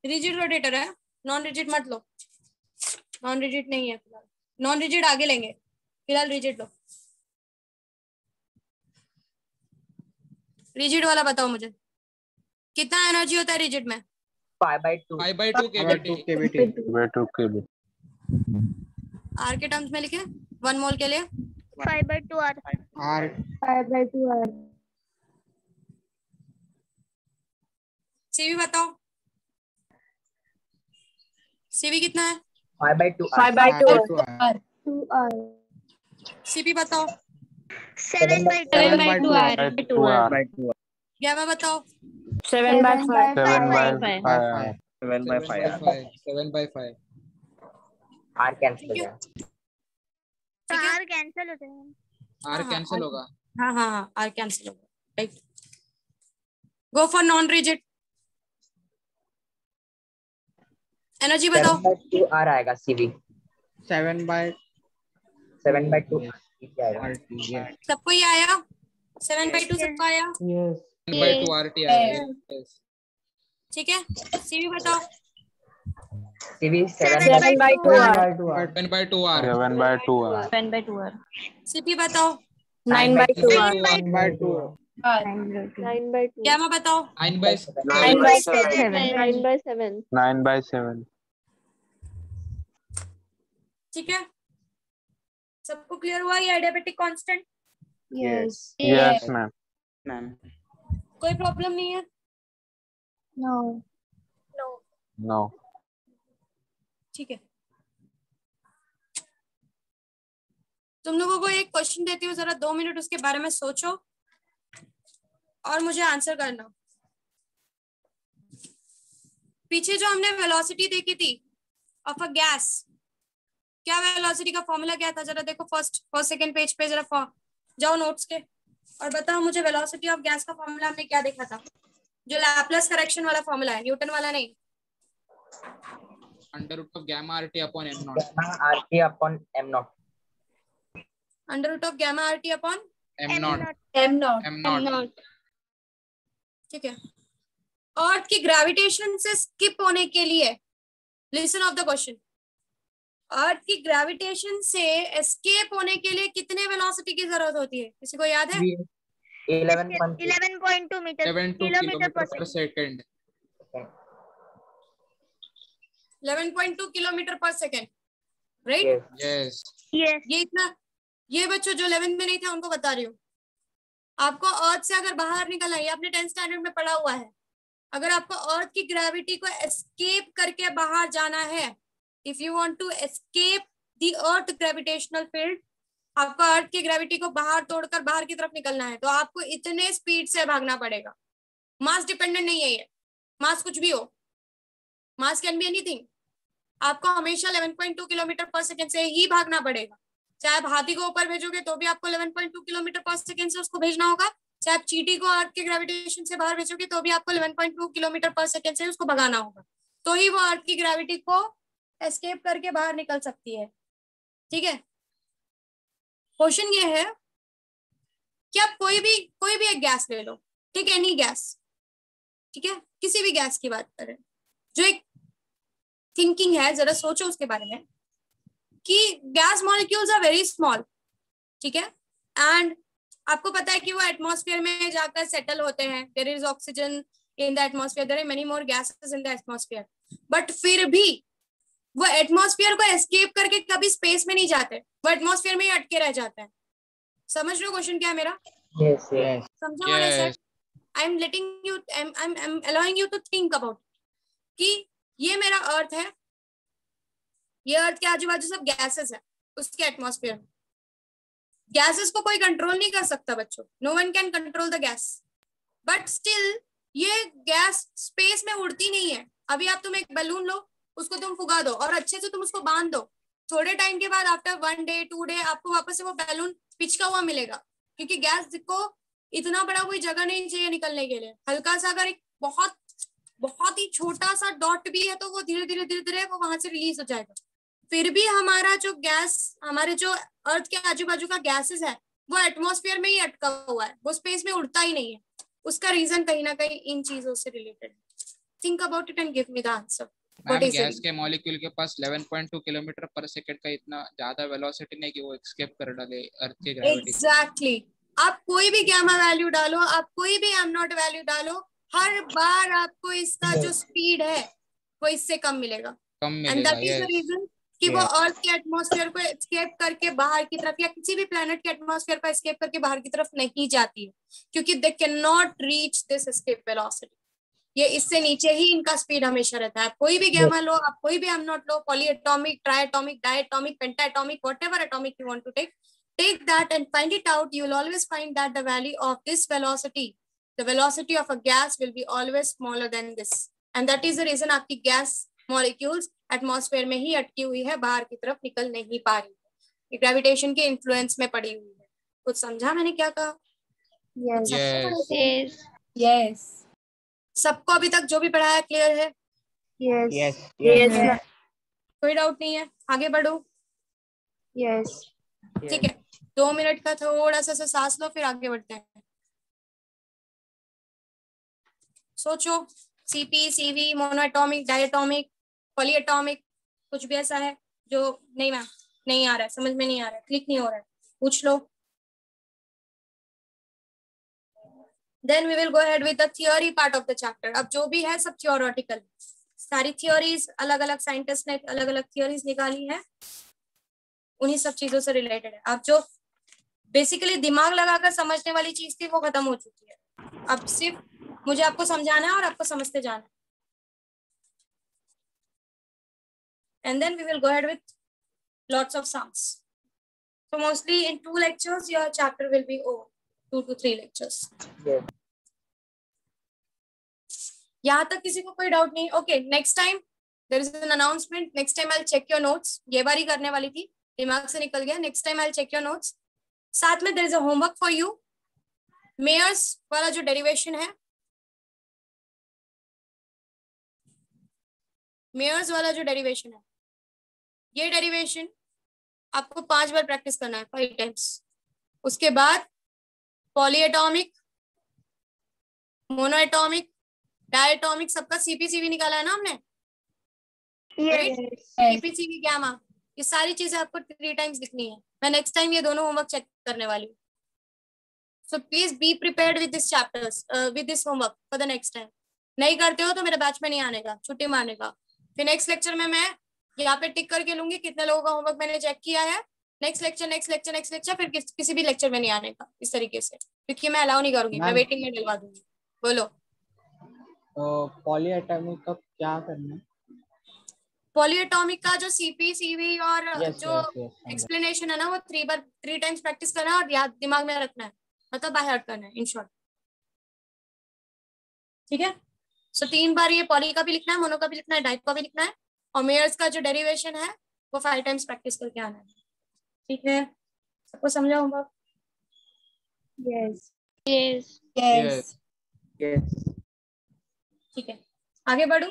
रिजिड रोटेटर है, नॉन रिजिड मत लो, नॉन रिजिड नहीं है फिलहाल, नॉन रिजिड आगे लेंगे, फिलहाल रिजिड लो। रिजिड वाला बताओ मुझे कितना एनर्जी होता है रिजिड में? 5/2 kBt। आर के टर्म्स में लिखे 1 मोल के लिए 5/2 R। 5/2 R. सीवी बताओ, सीवी कितना है? 5/2 5/2 R। 2 R. सीपी बताओ। 7/2 R। 2 R. गैमा बताओ। 7/5. 7/5। R कैंसिल हो जाएगा। तो R कैंसिल हो जाएगा। R कैंसिल होगा। हाँ हाँ हाँ, आर कैंसिल होगा, right. Go for non rigid. Energy बताओ। 7/2 R आएगा सीवी। 7/2 7/2 आएगा। सबको ये आया? 7/2 सबको आया? 7/2 RT आएगा। ठीक है, सीवी बताओ। CV 7/2 R। 7/2 R। 7/2 R. CP बताओ। 9/2 R. R 9/2. गैमा बताओ। 9/7. 9/7. 9/7. ठीक है, सबको क्लियर हुआ ये adiabatic constant? Yes Yes, ma'am. Ma'am कोई प्रॉब्लम नहीं है? No No. ठीक है, तुम लोगों को एक क्वेश्चन देती हूँ, जरा 2 मिनट उसके बारे में सोचो और मुझे आंसर करना। पीछे जो हमने वेलोसिटी देखी थी ऑफ अ गैस, क्या वेलोसिटी का फॉर्मूला क्या था? जरा देखो फर्स्ट सेकंड पेज पे, जरा जाओ नोट्स के और बताओ मुझे वेलोसिटी ऑफ गैस का फॉर्मूला हमने क्या देखा था? जो लैपलेस करेक्शन वाला फॉर्मूला है, न्यूटन वाला नहीं। Under root of gamma RT upon m0. gamma RT upon m0. Under root of gamma RT upon m0. M0 ठीक है। अर्थ की ग्रेविटेशन से स्किप होने के लिए, लिसन ऑफ द क्वेश्चन, अर्थ की ग्रेविटेशन से एस्केप होने के लिए कितने वेलोसिटी की जरूरत होती है? किसी को याद है? 11.2 मीटर 11.2 किलोमीटर पर किलोमीटर पर सेकंड. 11.2 किलोमीटर पर सेकेंड, राइट? Yes. यस ये इतना, ये बच्चों जो 11th में नहीं थे उनको बता रही हूँ। आपको अर्थ से अगर बाहर निकलना है, ये आपने 10th स्टैंडर्ड में पढ़ा हुआ है, अगर आपको अर्थ की ग्रेविटी को एस्केप करके बाहर जाना है, if you want to escape the earth gravitational field, आपको अर्थ की ग्रेविटी को बाहर तोड़कर बाहर की तरफ निकलना है, तो आपको इतने स्पीड से भागना पड़ेगा। मास डिपेंडेंट नहीं है ये, मास कुछ भी हो, मास कैन बी एनीथिंग। आपको हमेशा 11.2 किलोमीटर पर सेकेंड से ही भागना पड़ेगा। चाहे आप हाथी को ऊपर भेजोगे तो भी आपको 11.2 किलोमीटर पर सेकेंड से उसको भेजना होगा, चाहे आप चींटी को अर्थ के ग्रेविटेशन से बाहर भेजोगे तो भी आपको 11.2 किलोमीटर पर सेकेंड से उसको भगाना होगा, तो ही वो अर्थ की ग्रेविटी को एस्केप करके बाहर निकल सकती है। ठीक है, क्वेश्चन ये है कि आप कोई भी एक गैस ले लो, ठीक है, एनी गैस, ठीक है, किसी भी गैस की बात करें, जो एक थिंकिंग है, जरा सोचो उसके बारे में कि gas molecules are very small, ठीक है, एंड आपको पता है कि वो एटमॉस्फेयर में जाकर सेटल होते हैं। There is oxygen in the atmosphere, there are many more gases in the atmosphere, but फिर भी वो एटमॉस्फेयर को एस्केप करके कभी स्पेस में नहीं जाते, वो एटमॉस्फेयर में ही अटके रह जाते हैं। समझ रहे हो क्वेश्चन क्या है मेरा? Yes, yes. समझा मैंने sir? I am letting you, I am allowing you to think about कि ये मेरा अर्थ है, ये अर्थ के आजू बाजू सब गैसेस है, उसके एटमॉस्फेयर में। गैसेस को कोई कंट्रोल नहीं कर सकता बच्चों, no one can control the gas, but still ये गैस स्पेस में उड़ती नहीं है। अभी आप तुम एक बैलून लो, उसको तुम फुगा दो और अच्छे से तुम उसको बांध दो, थोड़े टाइम के बाद आफ्टर 1 डे 2 डे आपको वापस से वो बैलून पिचका हुआ मिलेगा, क्योंकि गैस को इतना बड़ा कोई जगह नहीं चाहिए निकलने के लिए। हल्का सा अगर एक बहुत ही छोटा सा डॉट भी है तो वो धीरे धीरे वो वहां से रिलीज हो जाएगा। फिर भी हमारा जो गैस, हमारे जो अर्थ के आजू बाजू का गैसेस है वो एटमॉस्फेयर में ही अटका हुआ है, वो स्पेस में उड़ता ही नहीं है। उसका रीजन कहीं ना कहीं इन चीजों से रिलेटेड है। Think about it and give me the answer. Ma'am gas के मॉलिक्यूल के पास 11.2 किलोमीटर पर सेकंड का इतना ज्यादा वेलोसिटी नहीं कि वो एस्केप कर डाले अर्थ की ग्रेविटी। एग्जैक्टली, आप कोई भी गामा वैल्यू डालो, आप कोई भी m0 वैल्यू डालो, हर बार आपको इसका जो स्पीड है वो इससे कम मिलेगा। And that is the reason कि वो अर्थ के एटमॉस्फेयर को एस्केप करके बाहर की तरफ या किसी भी प्लेनेट के एटमॉस्फेयर को एस्केप करके बाहर की तरफ नहीं जाती है, क्योंकि they can not reach this escape velocity. ये इससे नीचे ही इनका स्पीड हमेशा रहता है। आप कोई भी गामा लो, आप कोई भी m0 लो, polyatomic, triatomic, diatomic, pentatomic, whatever atomic you want to take that and find it out. You will always find that the value of this velocity, the velocity of a gas will be always smaller than this, and that is the reason आपकी gas molecules atmosphere में ही अटकी हुई है, बाहर की तरफ निकल नहीं पा रही है, ग्रेविटेशन के इन्फ्लुएंस में पड़ी हुई है। कुछ समझा मैंने क्या कहा? Yes. Yes. सबको अभी तक जो भी पढ़ा है क्लियर है? Yes Yes. कोई डाउट नहीं है? आगे बढ़ो। यस ठीक है, 2 मिनट का थोड़ा सा सांस लो, फिर आगे बढ़ते हैं। सोचो, सीपी, सीवी, मोनोएटॉमिक, डायएटॉमिक, पॉलीएटॉमिक, कुछ भी ऐसा है जो नहीं मैम नहीं आ रहा है, समझ में नहीं आ रहा है, क्लिक नहीं हो रहा है, पूछ लो। Then we will go ahead with the theory part of the chapter. अब जो भी है सब थियोरेटिकल, सारी थियोरीज अलग अलग साइंटिस्ट ने अलग अलग थियोरीज निकाली है, उन्हीं सब चीजों से रिलेटेड है। अब जो बेसिकली दिमाग लगाकर समझने वाली चीज थी वो खत्म हो चुकी है। अब सिर्फ मुझे आपको समझाना है और आपको समझते जाना है। And then we will go ahead with lots of sums. So mostly in 2 lectures your chapter will be over, 2 to 3 lectures. Yes. यहाँ तक किसी को कोई डाउट नहीं? Okay, next time there is an announcement. Next time I check your notes. ये बार ही करने वाली थी, दिमाग से निकल गया। Next time I check your notes. साथ में there is a homework for you. Mayer's वाला जो डेरिवेशन है, मेयर्स वाला जो डेरिवेशन है, ये डेरिवेशन आपको 5 बार प्रैक्टिस करना है, 5 टाइम्स। उसके बाद पॉलीएटॉमिक, मोनोएटॉमिक, डायटॉमिक, सबका सीपीसीवी निकाला है ना हमने। सीपीसीवी गैमा, ये सारी चीजें आपको 3 टाइम्स लिखनी है। मैं नेक्स्ट टाइम ये दोनों होमवर्क चेक करने वाली हूँ। So please be prepared with this chapters, with this homework for the next time. नहीं करते हो तो मेरे बैच में नहीं आने का, छुट्टी मारने का। फिर नेक्स्ट लेक्चर में मैं यहाँ पे टिक करके लूंगी कितने लोगों का होमवर्क मैंने चेक किया है। नेक्स्ट लेक्चर, फिर किसी भी लेक्चर में नहीं आने का इस तरीके से, क्योंकि मैं अलाउ नहीं करूंगी, मैं वेटिंग में डलवा दूंगी। बोलो। पॉलीएटॉमिक का क्या करना है? पॉलीएटॉमिक का जो सीपीसीवी और जो एक्सप्लेनेशन है ना, वो 3 टाइम्स प्रैक्टिस करना है और याद दिमाग में रखना है, मतलब बाय हार्ट करना है इन शॉर्ट। ठीक है। सो 3 बार ये पॉली का भी लिखना है, मोनो का भी लिखना है, डाइट का भी लिखना है, और मेयर्स का जो डेरिवेशन है वो 5 टाइम्स प्रैक्टिस करके आना है। ठीक है, सबको समझा होगा? Yes yes yes. Yes. ठीक है, आगे बढ़ू?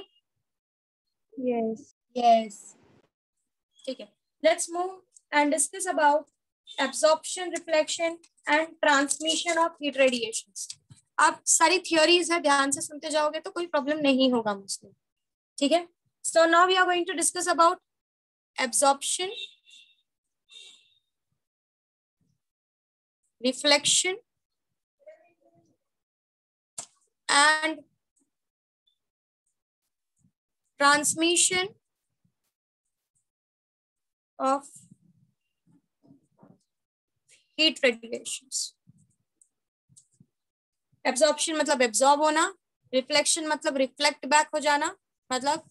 Yes yes. ठीक है, let's move and discuss about absorption, reflection and transmission of heat radiations. आप सारी थियोरीज है, ध्यान से सुनते जाओगे तो कोई प्रॉब्लम नहीं होगा मुझसे। ठीक है। So now we are going to discuss about absorption, reflection and transmission of heat radiations. Absorption मतलब absorb होना, reflection मतलब reflect back हो जाना। मतलब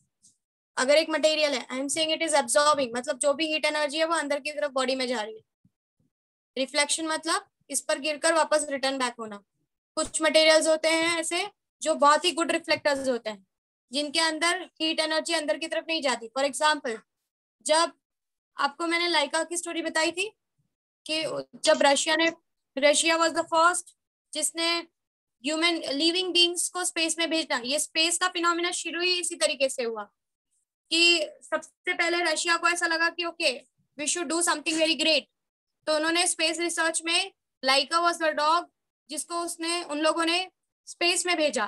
अगर एक मटेरियल है, आई am saying it is absorbing, मतलब जो भी हीट एनर्जी है वो अंदर की तरफ बॉडी में जा रही है। रिफ्लेक्शन मतलब इस पर गिरकर वापस रिटर्न बैक होना। कुछ मटेरियल्स होते हैं ऐसे जो बहुत ही गुड रिफ्लेक्टर्स होते हैं, जिनके अंदर हीट एनर्जी अंदर की तरफ नहीं जाती। फॉर एग्जाम्पल, जब आपको मैंने लाइका की स्टोरी बताई थी कि जब रशिया वाज द फर्स्ट जिसने ह्यूमन लिविंग बींग्स को स्पेस में भेजना, ये स्पेस का फिनोमिना शुरू ही इसी तरीके से हुआ कि सबसे पहले रशिया को ऐसा लगा कि okay we should do something very great, तो उन्होंने स्पेस रिसर्च में लाइका वाज द डॉग जिसको उन लोगों ने स्पेस में भेजा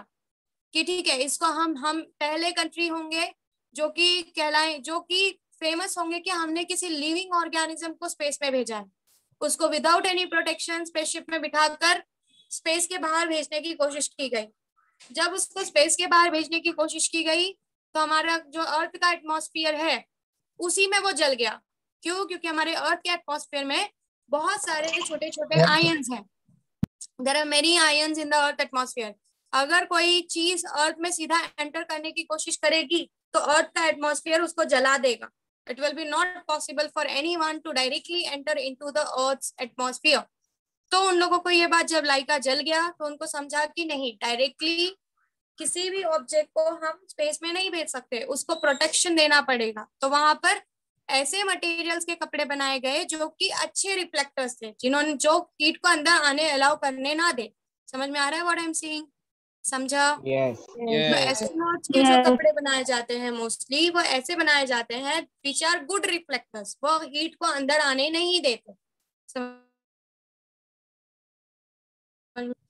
कि ठीक है इसको हम पहले कंट्री होंगे जो कि कहलाए, जो कि फेमस होंगे कि हमने किसी लिविंग ऑर्गेनिज्म को स्पेस में भेजा है। उसको विदाउट एनी प्रोटेक्शन स्पेसशिप में बिठाकर स्पेस के बाहर भेजने की कोशिश की गई। जब उसको स्पेस के बाहर भेजने की कोशिश की गई तो हमारा जो अर्थ का एटमॉस्फेयर है उसी में वो जल गया। क्यों? क्योंकि हमारे अर्थ के एटमॉस्फेयर में बहुत सारे छोटे छोटे आयंस हैं। There are many ions in the earth atmosphere. अगर कोई चीज अर्थ में सीधा एंटर करने की कोशिश करेगी तो अर्थ का एटमॉस्फेयर उसको जला देगा। It will be not possible for anyone to directly enter into the earth's atmosphere. तो उन लोगों को ये बात जब लाइका जल गया तो उनको समझा कि नहीं, डायरेक्टली किसी भी ऑब्जेक्ट को हम स्पेस में नहीं भेज सकते, उसको प्रोटेक्शन देना पड़ेगा। तो वहां पर ऐसे मटेरियल्स के कपड़े बनाए गए जो कि अच्छे रिफ्लेक्टर्स थे, जिन्होंने जो हीट को अंदर आने अलाउ करने ना दे। समझ में आ रहा है व्हाट आई एम सेइंग? समझा? Yes. तो एस्ट्रोनॉट्स के जो कपड़े बनाए जाते हैं मोस्टली वो ऐसे बनाए जाते हैं विच आर गुड रिफ्लेक्टर्स, वो हीट को अंदर आने नहीं देते।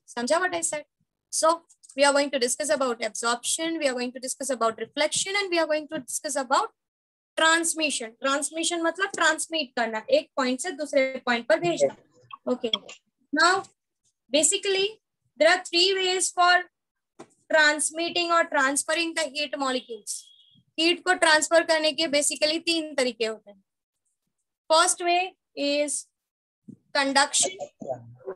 समझा what I said? So we are going to discuss about absorption, we are going to discuss about reflection, and we are going to discuss about transmission. Transmission मतलब transmit करना, एक point से दूसरे point पर भेजना. Okay. Now, basically, There are three ways for transmitting or transferring the heat molecules. Heat को transfer करने के बेसिकली तीन तरीके होते हैं. First way is conduction,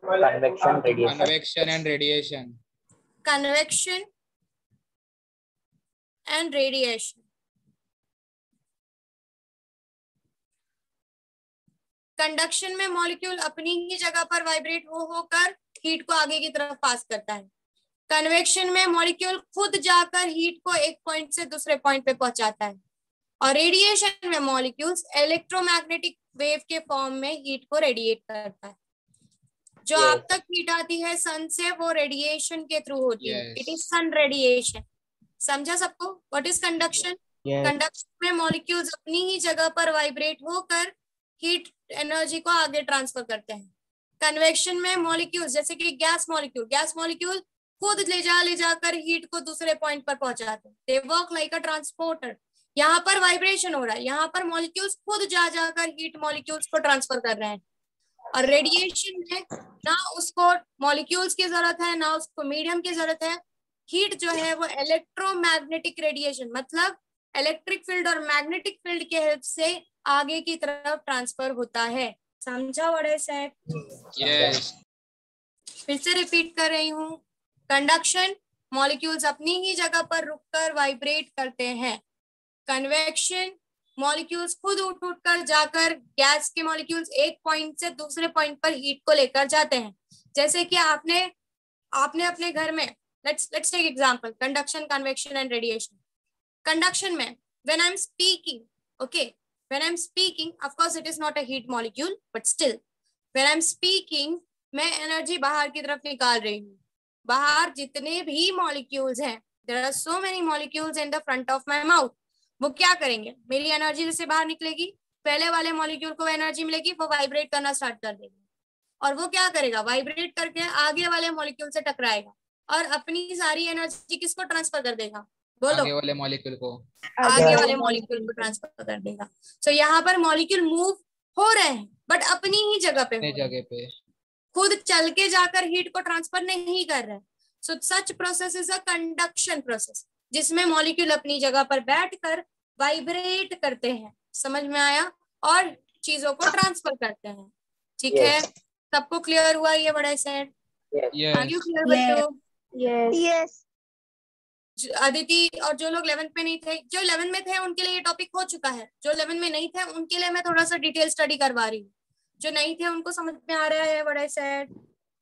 Convection, radiation. Convection and radiation. Convection and radiation. Conduction में मॉलिक्यूल अपनी ही जगह पर वाइब्रेट होकर हीट को आगे की तरफ पास करता है. कन्वेक्शन में मॉलिक्यूल खुद जाकर हीट को एक पॉइंट से दूसरे पॉइंट पे पहुंचाता है. और रेडिएशन में मॉलिक्यूल्स इलेक्ट्रोमैग्नेटिक वेव के फॉर्म में हीट को रेडिएट करता है. जो Yes. आप तक हीट आती है सन से वो रेडिएशन के थ्रू होती है. Yes. It is sun radiation. समझा सबको? What is conduction? Yes. Conduction में मॉलिक्यूल्स अपनी ही जगह पर वाइब्रेट होकर हीट एनर्जी को आगे ट्रांसफर करते हैं. कन्वेक्शन में मॉलिक्यूल्स जैसे कि गैस मॉलिक्यूल खुद ले जाकर हीट को दूसरे पॉइंट पर पहुंचाते हैं. They work like a transporter. यहाँ पर वाइब्रेशन हो रहा है, यहाँ पर मॉलिक्यूल्स खुद जाकर हीट मॉलिक्यूल्स को ट्रांसफर कर रहे हैं. और रेडिएशन में ना उसको मॉलिक्यूल्स की जरूरत है ना उसको मीडियम की जरूरत है. हीट जो है वो इलेक्ट्रोमैग्नेटिक रेडिएशन मतलब इलेक्ट्रिक फील्ड और मैग्नेटिक फील्ड के हेल्प से आगे की तरफ ट्रांसफर होता है. समझा व्हाट आई सेड? Yes. फिर से रिपीट कर रही हूँ. कंडक्शन, मॉलिक्यूल्स अपनी ही जगह पर रुककर वाइब्रेट करते हैं. कन्वेक्शन, मॉलिक्यूल्स खुद उठ कर जाकर गैस के मॉलिक्यूल्स एक पॉइंट से दूसरे पॉइंट पर हीट को लेकर जाते हैं. जैसे कि आपने अपने घर में let's take example conduction, convection and radiation. Conduction में when I am speaking, okay, when I am speaking of course it is not a heat molecule but still when I am speaking मैं energy बाहर की तरफ निकाल रही हूँ. बाहर जितने भी मॉलिक्यूल्स हैं, there are so many molecules in the front of my mouth. वो क्या करेंगे? मेरी एनर्जी जैसे बाहर निकलेगी, पहले वाले मॉलिक्यूल को एनर्जी मिलेगी, वो वाइब्रेट करना स्टार्ट कर देगा. और वो क्या करेगा? वाइब्रेट करके आगे वाले मॉलिक्यूल से टकराएगा और अपनी सारी एनर्जी किसको ट्रांसफर कर देगा? बोलो. आगे वाले मॉलिक्यूल को. आगे वाले मॉलिक्यूल को ट्रांसफर कर देगा. सो यहाँ पर मॉलिक्यूल मूव हो रहे हैं बट अपनी ही जगह पे, अपने जगह पे. खुद चल के जाकर हीट को ट्रांसफर नहीं कर रहे. So such process is a conduction process जिसमें मॉलिक्यूल अपनी जगह पर बैठकर वाइब्रेट करते हैं. समझ में आया? और चीजों को ट्रांसफर करते हैं. ठीक है, सबको क्लियर हुआ ये बड़ा set? Yes. Are you clear बच्चों? यस. अदिति और जो लोग 11th में नहीं थे, जो 11th में थे उनके लिए ये टॉपिक हो चुका है. जो 11th में नहीं थे उनके लिए मैं थोड़ा सा डिटेल स्टडी करवा रही हूँ. जो नहीं थे उनको समझ में आ रहा है बड़ा set?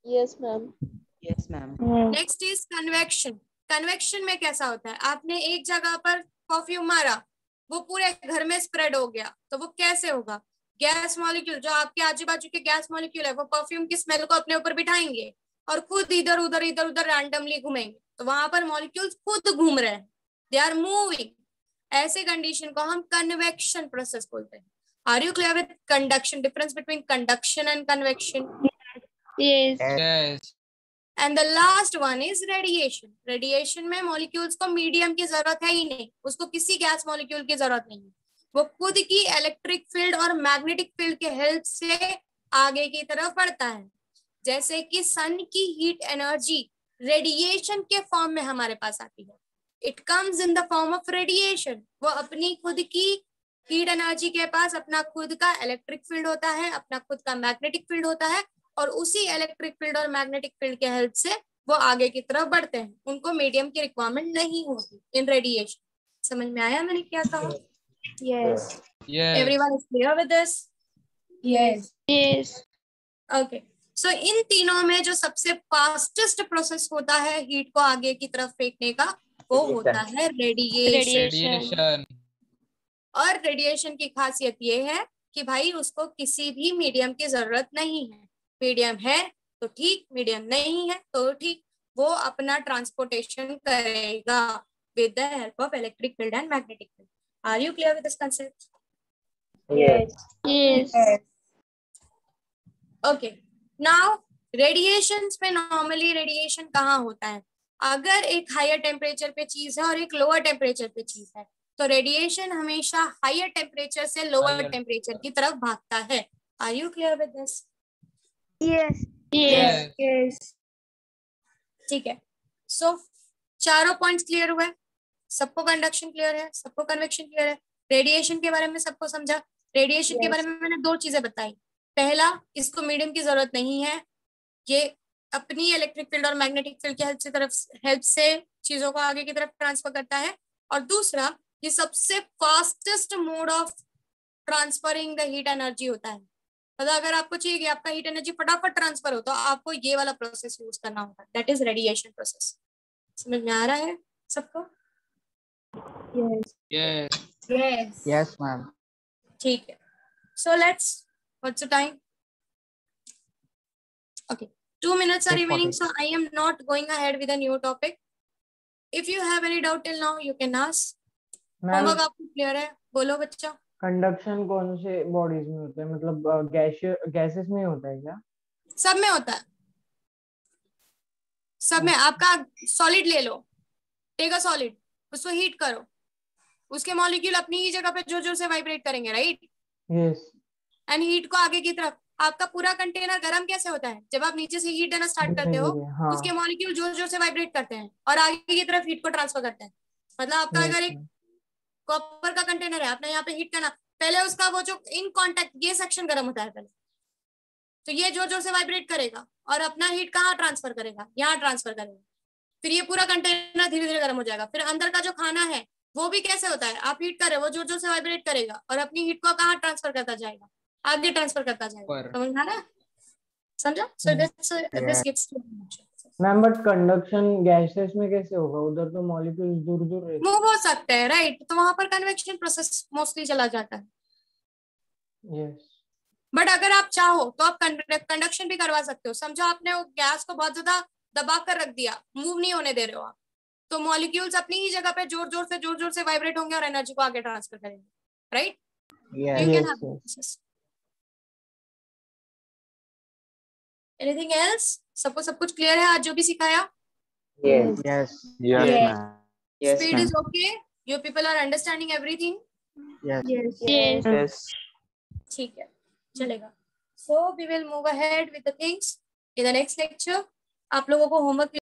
Yes ma'am. Yes, ma'am. Next is convection. Convection में कैसा होता है? आपने एक जगह पर परफ्यूम मारा, वो पूरे घर में स्प्रेड हो गया, तो वो कैसे होगा? गैस मॉलिक्यूल जो आपके आजू बाजू के गैस मॉलिक्यूल है वो परफ्यूम की स्मेल को अपने ऊपर बिठाएंगे और खुद इधर उधर रैंडमली घूमेंगे. तो वहां पर मॉलिक्यूल्स खुद घूम रहे हैं, दे आर मूविंग. ऐसे कंडीशन को हम कन्वेक्शन प्रोसेस बोलते हैं. Are you clear with conduction? Difference between conduction and convection. Yes. Yes. And the last one is radiation. Radiation में मॉलिक्यूल्स को मीडियम की जरूरत है ही नहीं, उसको किसी गैस मॉलिक्यूल की जरूरत नहीं है. वो खुद की इलेक्ट्रिक फील्ड और मैग्नेटिक फील्ड के हेल्प से आगे की तरफ बढ़ता है. जैसे कि सन की हीट एनर्जी रेडिएशन के फॉर्म में हमारे पास आती है. It comes in the form of radiation. वो अपनी खुद की हीट एनर्जी के पास अपना खुद का इलेक्ट्रिक फील्ड होता है, अपना खुद का मैग्नेटिक फील्ड होता है और उसी इलेक्ट्रिक फील्ड और मैग्नेटिक फील्ड के हेल्प से वो आगे की तरफ बढ़ते हैं. उनको मीडियम की रिक्वायरमेंट नहीं होती इन रेडिएशन. समझ में आया मैंने क्या कहा? Yes. Yes. Everyone is clear with this? Yes. Yes. Okay. So इन तीनों में जो सबसे फास्टेस्ट प्रोसेस होता है हीट को आगे की तरफ फेंकने का वो होता है रेडिएशन. Radiation. और रेडिएशन की खासियत ये है कि भाई उसको किसी भी मीडियम की जरूरत नहीं है. मीडियम है तो ठीक, मीडियम नहीं है तो ठीक, वो अपना ट्रांसपोर्टेशन करेगा with the help of electric field and magnetic field. Are you clear with this concept? Yes. Yes. Okay. Now radiations में नॉर्मली रेडिएशन कहाँ होता है? अगर एक हायर टेम्परेचर पे चीज है और एक लोअर टेम्परेचर पे चीज है तो रेडिएशन हमेशा हायर टेम्परेचर से लोअर Higher. टेम्परेचर की तरफ भागता है. Are you clear with this? Yes. Yes. Yes. ठीक है, सो चारों पॉइंट्स क्लियर हुए, सबको कंडक्शन क्लियर है, सबको कन्वेक्शन क्लियर है, रेडिएशन के बारे में सबको समझा। रेडिएशन के बारे में मैंने दो चीजें बताई। पहला, इसको मीडियम की जरूरत नहीं है, ये अपनी इलेक्ट्रिक फील्ड और मैग्नेटिक फील्ड की हेल्प से चीजों को आगे की तरफ ट्रांसफर करता है। और दूसरा, ये सबसे fastest mode of transferring the heat energy होता है। मतलब अगर आपको चाहिए कि आपका हीट एनर्जी फटाफट ट्रांसफर हो तो आपको ये वाला प्रोसेस यूज करना होगा, दैट इज रेडिएशन प्रोसेस। समझ में आ रहा है सबको? Yes ma'am. ठीक है, so let's, what's the time? Okay, 2 minutes are remaining, so I am not going ahead with a new topic. If you have any doubt till now, you can ask. Homework आपको clear है? बोलो बच्चा। Conduction कौन से bodies में होता है, मतलब गैसेस में होता है क्या? सब में होता है, सब में। आपका सॉलिड ले लो, टेक अ सॉलिड, उसको हीट करो, उसके मॉलिक्यूल अपनी ही जगह पे जोर जोर से वाइब्रेट करेंगे, राइट? यस। एंड हीट को आगे की तरफ, आपका पूरा कंटेनर गर्म कैसे होता है? जब आप नीचे से हीट देना स्टार्ट करते हो, हाँ। उसके मॉलिक्यूल जोर जोर से वाइब्रेट करते हैं और आगे की तरफ हीट को ट्रांसफर करते हैं। मतलब आपका अगर एक कॉपर का कंटेनर है, आपने यहाँ पे हीट करना, पहले उसका वो जो इन कांटेक्ट ये सेक्शन गर्म होता है पहले, तो ये जोर जोर से वाइब्रेट करेगा और अपना हीट कहाँ ट्रांसफर करेगा? यहाँ ट्रांसफर करेगा। फिर ये पूरा कंटेनर धीरे धीरे गर्म हो जाएगा। फिर अंदर का जो खाना है वो भी कैसे होता है? आप हीट कर रहे हो, वो जोर जोर से वाइब्रेट करेगा और अपनी हीट को कहाँ ट्रांसफर करता जाएगा? आगे ट्रांसफर करता जाएगा। समझ में आ रहा है? समझा? So this gives ma'am, but conduction gases में कैसे होगा? उधर तो मॉलिक्यूल्स दूर दूर रहते हैं। मूव हो सकते हैं, राइट? तो वहां पर कन्वेक्शन प्रोसेस मोस्टली चला जाता है। यस। बट अगर आप चाहो तो आप कंडक्शन भी करवा सकते हो। समझो आपने वो गैस को बहुत ज्यादा दबा कर रख दिया, मूव नहीं होने दे रहे हो आप, तो मॉलिक्यूल्स अपनी ही जगह पे जोर जोर से वाइब्रेट होंगे और एनर्जी को आगे ट्रांसफर करेंगे, right? You can have this. Anything else? सबको सब कुछ क्लियर है आज जो भी सिखाया? Yes Yes, speed is okay? You people are understanding everything? yes. ठीक है, चलेगा। So we will move ahead with the things in the next lecture. आप लोगों को होमवर्क